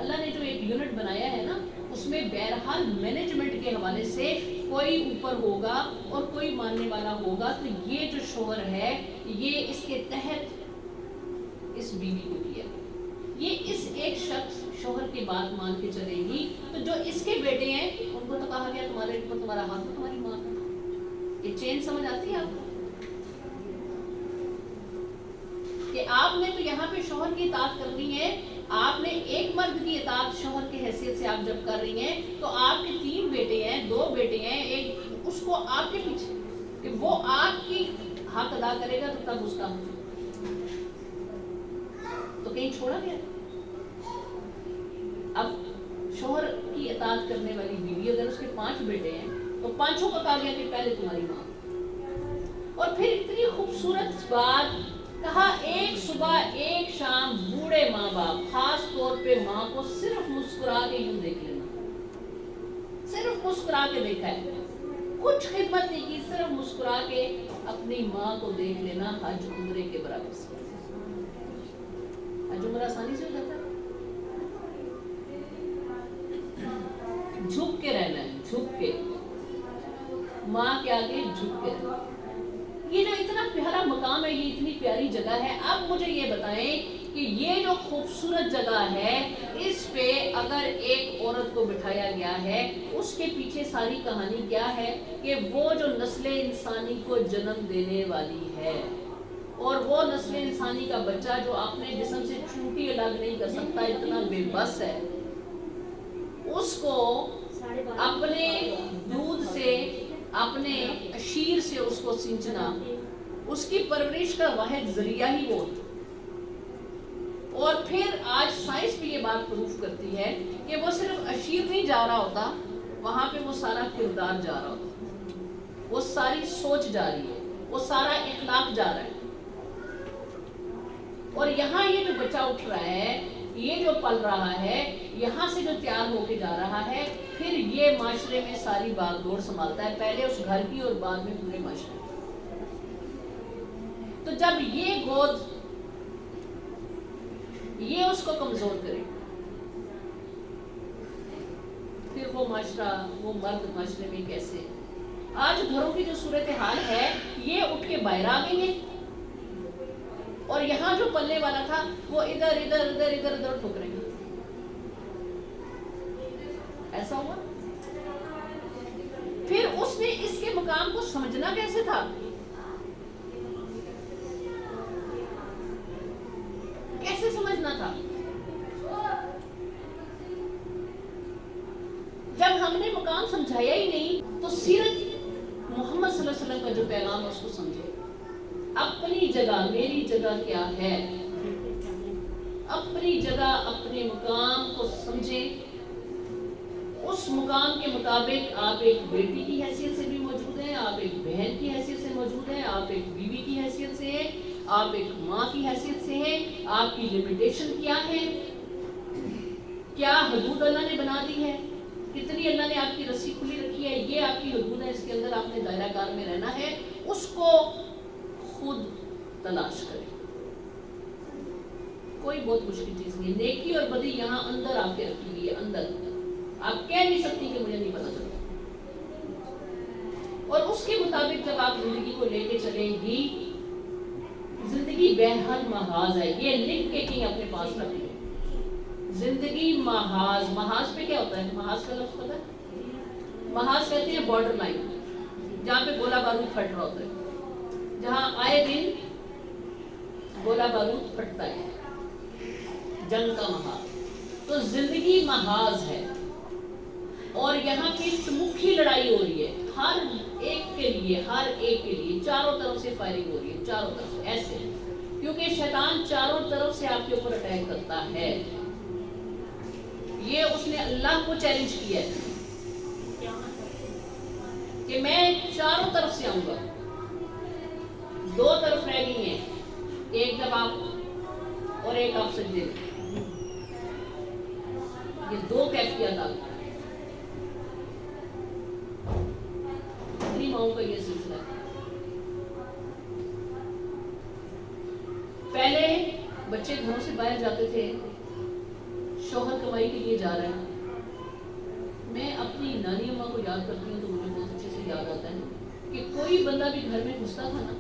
اللہ نے جو ایک یونٹ بنایا ہے نا، اس میں بہرحال مینجمنٹ کے حوالے سے کوئی اوپر ہوگا اور کوئی ماننے والا ہوگا، تو یہ جو شوہر ہے یہ اس کے تحت اس بیوی کو دیا، یہ اس ایک شخص شوہر کی بات مان کے چلے گی، تو جو اس کے بیٹے ہیں ان کو تو کہا گیا تمہارے اوپر تمہارا ہاتھ تمہاری ماں کا۔ یہ چین سمجھ آتی ہے آپ کو کہ آپ نے تو یہاں پہ شوہر کی اطاعت کرنی ہے، آپ نے ایک مرد کی اطاعت شوہر کی حیثیت سے آپ جب کر رہی ہیں تو آپ کے 3 بیٹے ہیں، 2 بیٹے ہیں، ایک اس کو آپ کے پیچھے کہ وہ آپ کی حق ادا کرے گا تو تب اس کا تو کہیں چھوڑا گیا۔ اب شوہر کی اطاعت کرنے والی بیوی اگر اس کے 5 بیٹے ہیں تو پانچوں کو کہا گیا کہ پہلے تمہاری ماں. اور پھر اتنی خوبصورت بات کہا، ایک صبح ایک شام بوڑھے ماں باپ خاص طور پہ ماں کو صرف مسکرا کے یوں دیکھ لینا، صرف مسکرا کے دیکھا ہے، کچھ خدمت نہیں کی، صرف مسکرا کے اپنی ماں کو دیکھ لینا حج عمرے کے برابر سے. حج عمرہ آسانی سے ہو جاتا ہے. جھک کے رہنا ہے، جھک کے ماں کے آگے جھک کے رہنا. یہ جو اتنا پیارا مقام ہے، یہ اتنی پیاری جگہ ہے. اب مجھے یہ بتائیں کہ یہ جو خوبصورت جگہ ہے، اس پہ اگر ایک عورت کو بٹھایا گیا ہے، اس کے پیچھے ساری کہانی کیا ہے کہ وہ جو نسل انسانی کو جنم دینے والی ہے، اور وہ نسل انسانی کا بچہ جو اپنے جسم سے چونٹی الگ نہیں کر سکتا، اتنا بے بس ہے، اس کو اپنے دودھ سے، اپنے اشیر سے اس کو سینچنا، اس کی پرورش کا واحد ذریعہ ہی وہ. اور پھر آج سائنس بھی یہ بات پروف کرتی ہے کہ وہ صرف اشیر نہیں جا رہا ہوتا، وہاں پہ وہ سارا کردار جا رہا ہوتا، وہ ساری سوچ جا رہی ہے، وہ سارا اخلاق جا رہا ہے. اور یہاں یہ جو بچہ اٹھ رہا ہے، یہ جو پل رہا ہے، یہاں سے جو تیار ہو کے جا رہا ہے، پھر یہ معاشرے میں ساری باغ دوڑ سنبھالتا ہے، پہلے اس گھر کی اور بعد میں پورے معاشرے کی. تو جب یہ گود یہ اس کو کمزور کرے، پھر وہ معاشرہ، وہ مرد معاشرے میں کیسے. آج گھروں کی جو صورتحال ہے، یہ اٹھ کے باہر آ گئی ہے، اور یہاں جو پلنے والا تھا وہ ادھر ادھر ادھر ادھر ادھر ٹھک رہے ہیں. ایسا ہوا. پھر اس نے اس کے مقام کو سمجھنا کیسے تھا، کیسے سمجھنا تھا. جب ہم نے مقام سمجھایا ہی نہیں، تو سیرت محمد صلی اللہ علیہ وسلم کا جو پیغام ہے اس کو سمجھے. اپنی جگہ، میری جگہ کیا ہے، اپنی جگہ، اپنے مقام کو سمجھیں. اس مقام کے مطابق آپ ایک بیٹی کی حیثیت سے بھی موجود ہیں، آپ ایک بہن کی حیثیت سے موجود ہیں، آپ ایک بیوی کی حیثیت سے ہیں، آپ ایک ماں کی حیثیت سے ہیں. آپ کی لمیٹیشن کیا ہے، کیا حدود اللہ نے بنا دی ہے، کتنی اللہ نے آپ کی رسی کھلی رکھی ہے، یہ آپ کی حدود ہے، اس کے اندر آپ نے دائرہ کار میں رہنا ہے. اس کو خود تلاش کریں. کوئی بہت مشکل چیز نہیں. نیکی اور بدی یہاں اندر آپ کے رکھی ہوئی ہے، اندر. آپ کہہ نہیں سکتی کہ مجھے نہیں پتا چلتا. اور اس کے مطابق جب آپ زندگی کو لے کے چلیں گی، زندگی بہرحال محاذ ہے. یہ لکھ کے کہیں اپنے پاس رکھ لیں. زندگی محاذ. محاذ پہ کیا ہوتا ہے؟ محاذ کا لفظ پتہ ہے؟ محاذ کہتے ہیں بارڈر لائن، جہاں پہ گولہ بارود پھٹ رہا ہوتا ہے، جہاں آئے دن گولہ بارود پھٹتا ہے، جنگ کا محاذ. تو زندگی محاذ ہے، اور یہاں کی مکھی لڑائی ہو رہی ہے ہر ایک کے لیے، ہر ایک کے لیے. چاروں طرف سے فائرنگ ہو رہی ہے، چاروں طرف سے ایسے، کیونکہ شیطان چاروں طرف سے آپ کے اوپر اٹیک کرتا ہے. یہ اس نے اللہ کو چیلنج کیا ہے کہ میں چاروں طرف سے آؤں گا. دو طرف رہ گئی ہیں، ایک جب آپ اور ایک آپ سجدے میں. یہ دو کیفیت آ گئی. کتنی ماؤں کا یہ سلسلہ ہے. پہلے بچے گھروں سے باہر جاتے تھے، شوہر کمائی کے لیے جا رہا ہے. میں اپنی نانی اماں کو یاد کرتی ہوں تو مجھے بہت اچھے سے یاد آتا ہے کہ کوئی بندہ بھی گھر میں گھستا تھا نا،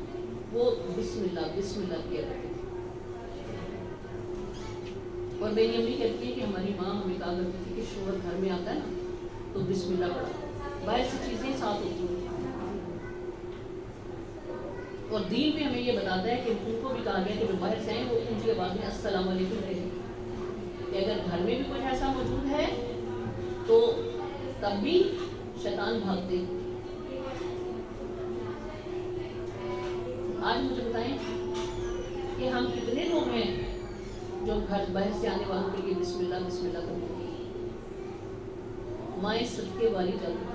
وہ بسم اللہ بسم اللہ کیا کرتے تھے. اور میری امی کہتی ہے کہ ہماری ماں ہمیں کہا کرتی تھی کہ شوہر گھر میں آتا ہے نا تو بسم اللہ پڑھا. باہر سے چیزیں ساتھ ہوتی ہیں، اور دین میں ہمیں یہ بتاتا ہے کہ ان کو بھی کہا گیا کہ جو باہر سے آئیں وہ اونچی آواز میں السلام علیکم کہیں، کہ اگر گھر میں بھی کچھ ایسا موجود ہے تو تب بھی شیطان بھاگتے. آج مجھے بتائیں کہ ہم کتنے لوگ ہیں جو گھر باہر سے آنے والوں کے لیے بسم اللہ کرتے ہیں. مائیں صدقے والی جاتی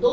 2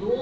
2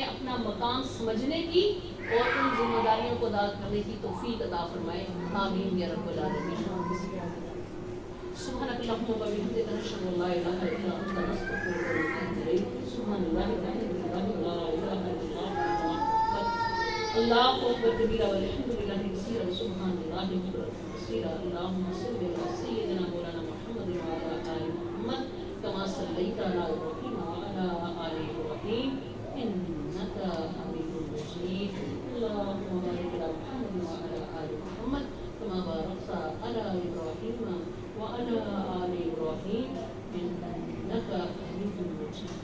ہمیں اپنا مقام سمجھنے کی اور ان ذمہ داریوں کو ادا کرنے کی توفیق عطا فرمائے. آمین یا رب العالمین. سبحانك اللهم وبحمدك نشهد ان لا اله الا انت نستغفرك ونتوب اليك. سبحان الله الحمد لله لا اله الا الله الله اكبر كبيرا والحمد لله كثيرا سبحان الله بكرة كثيرا. اللهم صل على سيدنا مولانا محمد وعلى ال محمد كما صليت على ابراهيم وعلى ال ابراهيم انك حميد مجيد. اللهم بارك على محمد وعلى ال محمد كما باركت على ابراهيم وعلى آل إبراهيم إنك حميد مجيد.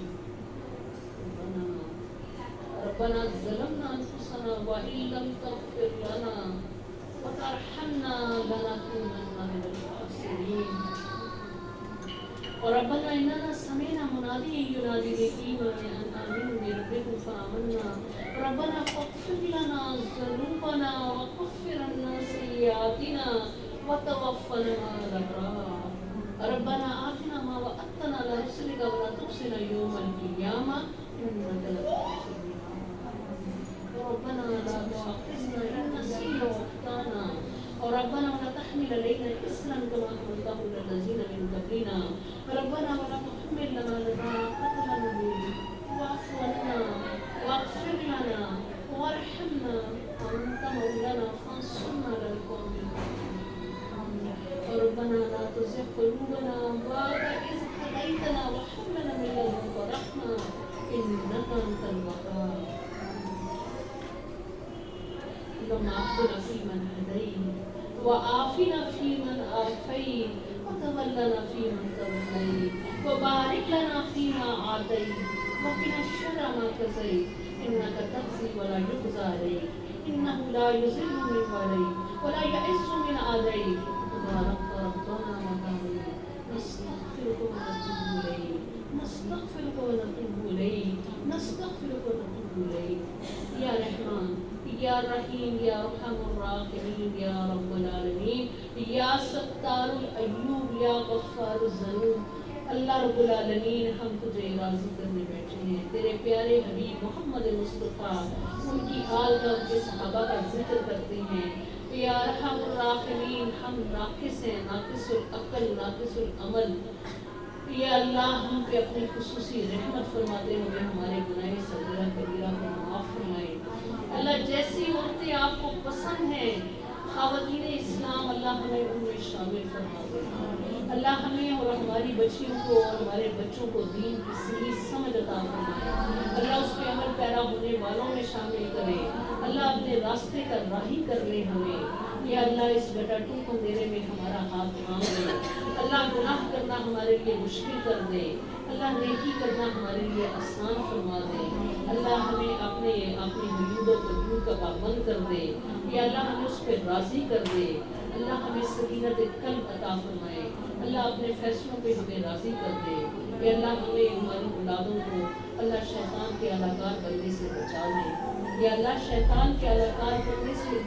ربنا ظلمنا أنفسنا وإن لم تغفر لنا وترحمنا لنكونن من الخاسرين. ربنا إننا سمعنا مناديا ينادي للإيمان أن آمنوا بربكم فآمنا. ربنا فاغفر لنا ذنوبنا وكفر عنا سيئاتنا وتوفنا مع الأبرار. ربنا آتنا ما وعدتنا على رسلك ولا تخزنا يوم القيامة إنك لا تخلف الميعاد. ربنا لا تؤاخذنا إن نسينا وأخطأنا. ربنا ولا تحمل علينا إصرا كما حملته على الذين من قبلنا. ربنا ولا تحملنا ما لا طاقة لنا به. واعف عنا واغفر لنا وارحمنا أنت مولانا فانصرنا على القوم الكافرين. ربنا لا تزغ قلوبنا بعد إذ هديتنا وهب لنا من لدنك رحمة إنك أنت الوهاب. اللهم اهدنا فيمن هديت وعافنا فيمن عافيت وتولنا فيمن توليت وبارك لنا فيما أعطيت وقنا شر ما قضيت إنك تقضي ولا يقضى عليك إنه لا يذل من واليت ولا يعز من عليك تبارك ربنا وتعالى. نستغفرك ونتوب إليك نستغفرك ونتوب إليك نستغفرك ونتوب إليك. يا رحمن یا رحیم یا ارحم الراحمین یا رب العالمین یا ستار العیوب یا غفار الذنوب. اللہ رب العالمین ہم تجھے راضی کرنے بیٹھے ہیں. تیرے پیارے حبیب محمد مصطفیٰ ان کی آل کا ان کے صحابہ کا ذکر کرتے ہیں. یا ارحم الراحمین ہم ناقص ہیں, ناقص العقل ناقص العمل. یا اللہ ہم پہ اپنی خصوصی رحمت فرماتے ہوئے ہمارے گناہ صغیرہ کبیرہ کو معاف فرمائے. اللہ جیسی عورتیں آپ کو پسند ہیں خواتین اسلام اللہ ہمیں ان میں شامل فرما دے. اللہ ہمیں اور ہماری بچیوں کو اور ہمارے بچوں کو دین کی صحیح سمجھ عطا فرمائے. اللہ اس پہ عمل پیرا ہونے والوں میں شامل کرے. اللہ اپنے راستے کا راہی کر لے ہمیں. یا اللہ اس بیٹا ٹوک اندھیرے میں ہمارا ہاتھ تھام دے. اللہ گناہ کرنا ہمارے لیے مشکل کر دے. اللہ نیکی کرنا ہمارے لیے آسان فرما دے. اللہ ہمیں اپنے حدود و حدود کا پابند کر دے. یا اللہ ہمیں اس پہ راضی کر دے. اللہ ہمیں سکینت قلب عطا فرمائے. اللہ اپنے فیصلوں پہ ہمیں راضی کر دے. یا اللہ ہمیں ہماری اولادوں کو اللہ شیطان کے اعلیٰ بننے سے بچا لے. یا اللہ شیطان کے اعلیٰ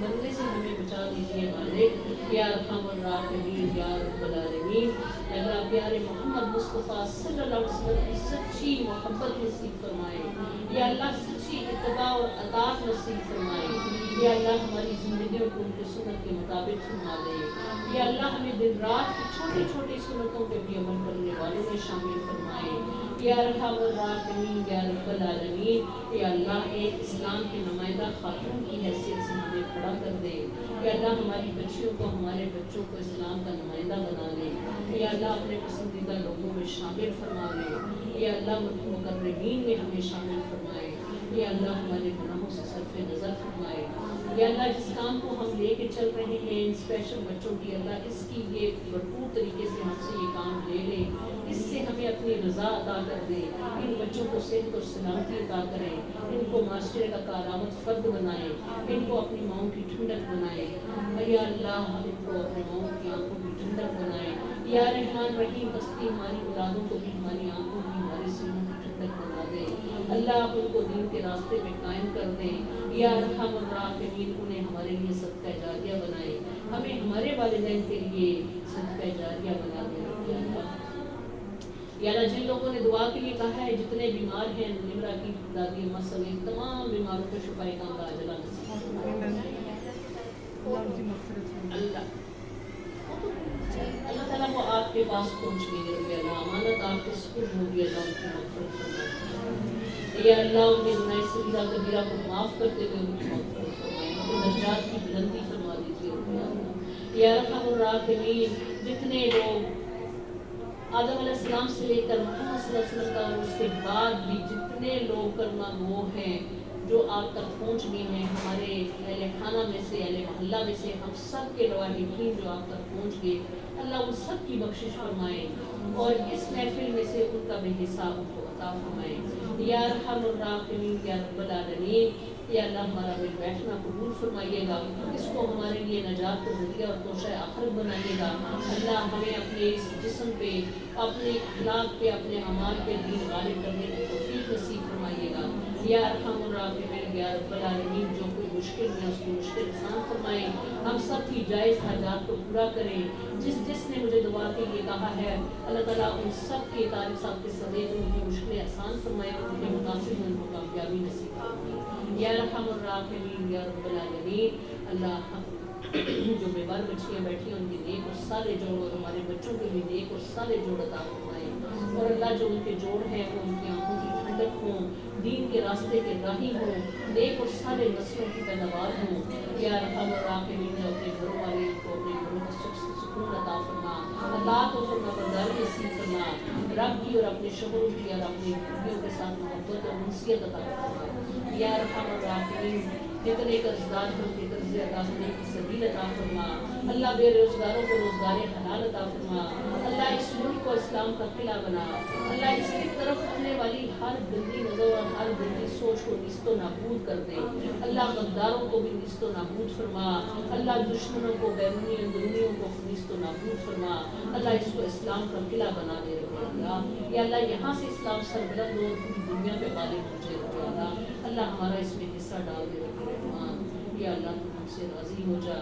بننے سے ہمیں بچا لیجیے مالک. یا ارحم الراحمین یا رب العالمین. اللہ پیارے محمد مصطفیٰ صلی اللہ علیہ وسلم کی سچی محبت نصیب فرمائے. یا اللہ سچی اتباع اور اطاعت نصیب فرمائے. یا اللہ ہماری زندگیوں کو ان کی سنت کے مطابق فرما دے. یا اللہ ہمیں دن رات کی چھوٹی چھوٹی سنتوں پہ بھی عمل کرنے والوں میں شامل فرمائے. یا ارحم الراحمین یا رب العالمین. یا اللہ ایک اسلام کے نمائندہ خاتون کی حیثیت سے ہمیں کھڑا کر دے. یا اللہ ہماری بچیوں کو ہمارے بچوں کو اسلام کا نمائندہ بنا لے. یا اللہ اپنے پسندیدہ لوگوں میں شامل فرما لے. یا اللہ مقربین میں ہمیں شامل فرمائے. یا اللہ ہمارے گناہوں سے صرف نظر فرمائے. یا اللہ جس کام کو ہم لے کے چل رہے ہیں ان اسپیشل بچوں کی اللہ اس کی یہ بھرپور طریقے سے ہم سے یہ کام لے لے. اس سے ہمیں اپنی رضا عطا کر دے. ان بچوں کو صحت اور سلامتی عطا کریں. ان کو معاشرے کا کارآمد فرد بنائے. ان کو اپنی ماؤں کی ٹھنڈک بنائے. یا اللہ ان کو اپنی ماؤں کی آنکھوں کی ٹھنڈک بنائے. یا رحمان رحیم بستی ہماری اولادوں کو بھی ہماری آنکھوں کی ہمارے سینوں کی ٹھنڈک بنا دے. اللہ ان کو دین کے راستے میں قائم کر دے. یا ارحم الراحمین انہیں ہمارے لیے صدقہ جاریہ بنائے. ہمیں ہمارے والدین کے لیے صدقہ جاریہ بنا دے. یا اللہ یا اللہ جن لوگوں نے دعا کے لیے کہا ہے جتنے بیمار ہیں نمرہ کی دادی اماں سمیت تمام بیماروں کو شفاء کاملہ عاجلہ نصیب فرمائے اللہ تعالیٰ وہ آپ کے پاس پہنچ گئی رب اللہ امانت آپ کے سپرد ہو گئی اللہ ان کی مغفرت فرمائے یا اللہ ان کے گناہ صغیرہ کبیرہ کو معاف کرتے ہوئے ان کی مغفرت فرمائے ان کے درجات کی بلندی فرما دیجیے رب اللہ یا ارحم الراحمین جتنے لوگ آدم علیہ السلام سے لے کر محمد صلی اللہ علیہ وسلم کا اور اس کے بعد بھی جتنے لوگ کلمہ گو ہیں جو آپ تک پہنچ گئے ہیں ہمارے اہل خانہ میں سے اہل محلہ میں سے ہم سب کے رواحقین جو آپ تک پہنچ گئے اللہ ان سب کی بخشش فرمائے اور اس محفل میں سے ان کا بے حساب ان کو عطا فرمائے یا ارحم الراحمین یا رب العالمین یا اللہ ہمارا مل بیٹھنا قبول فرمائیے گا اس کو ہمارے لیے نجات کا ذریعہ اور توشہ آخرت بنائیے گا اللہ ہمیں اپنے اس جسم پہ اپنے اخلاق پہ اپنے اعمال پہ دین غالب کرنے کی توفیق نصیب فرمائیے گا یا ارحم الراحمین یا رب العالمین جو کوئی مشکل میں اس کی مشکل آسان فرمائے ہم سب کی جائز حاجات کو پورا کریں جس نے مجھے دعا کے لیے کہا ہے اللہ تعالیٰ ان سب کے طالب صاحب کے سمیت ان کی مشکلیں آسان فرمائے ان کے متاثر ان کو کامیابی نصیب فرمائے یا ارحم الراحمین یا رب العالمین اللہ جو بیمار بچیاں بیٹھی ہیں ان کے نیک اور سارے جوڑ اور ہمارے بچوں کے بھی نیک اور سارے جوڑ عطا فرمائے اور اللہ جو ان کے جوڑ ہیں وہ ان کی آنکھوں کی ٹھنڈک ہوں دین کے راستے کے راہی ہوں نیک اور سارے نسلوں کی پیداوار ہوں یا ارحم الراحمین جو اپنے گھروں والے کو اپنے گھروں کا سکون عطا فرما اللہ کو فرما برداری نصیب فرما رب کی اور اپنے شوہروں کی اور اپنی بیویوں کے ساتھ محبت اور انسیت عطا فرما یا ارحم الراحمین جتنے قرضدار ہیں ان کے قرضے ادا کرنے کی سبیل عطا فرما اللہ بے روزگاروں کو روزگار حلال عطا فرما اللہ اس ملک کو اسلام کا قلعہ بنا اللہ اس کی طرف اٹھنے والی ہر گندی نظر اور ہر گندی سوچ کو نیست و نابود کر دے اللہ غداروں کو بھی نیست و نابود فرما اللہ دشمنوں کو بیرونی اندرونیوں کو نیست و نابود فرما اللہ اس کو اسلام کا قلعہ بنا دے رہے اللہ یا اللہ یہاں سے اسلام سربلند ہو پوری دنیا پہ غالب ہو جائے اللہ اللہ ہمارا اس میں حصہ ڈال دے رہے یا اللہ تو ہم سے راضی ہو جا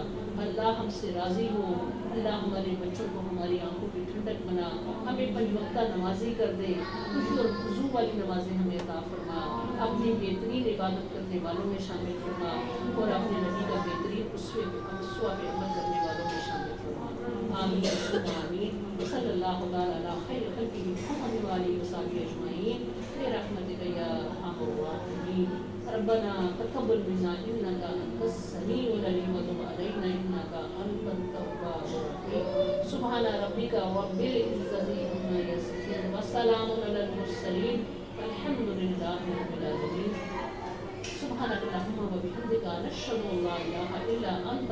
اللہ ہم سے راضی ہو اللہ ہمارے بچوں کو ہماری آنکھوں کی ٹھنڈک بنا ہمیں پنج وقتہ نمازی کر دے خوشی اور خضوع والی نمازیں ہمیں عطا فرما اپنی بہترین عبادت کرنے والوں میں شامل فرما اور اپنے نبی کا بہترین اسوہ پہ عمل کرنے والوں میں شامل فرما آمین آمین صلی اللہ علیہ خیر خلقہ محمد وآلہ وصحبہ اجمعین برحمتک یا ارحم الراحمین ربنا تقبل منا انك انت السميع العليم وتب علينا انك انت التواب الرحيم سبحان ربك رب العزة عما يصفون وسلام على المرسلين والحمد لله رب العالمين سبحانك اللهم وبحمدك نشهد ان لا اله الا انت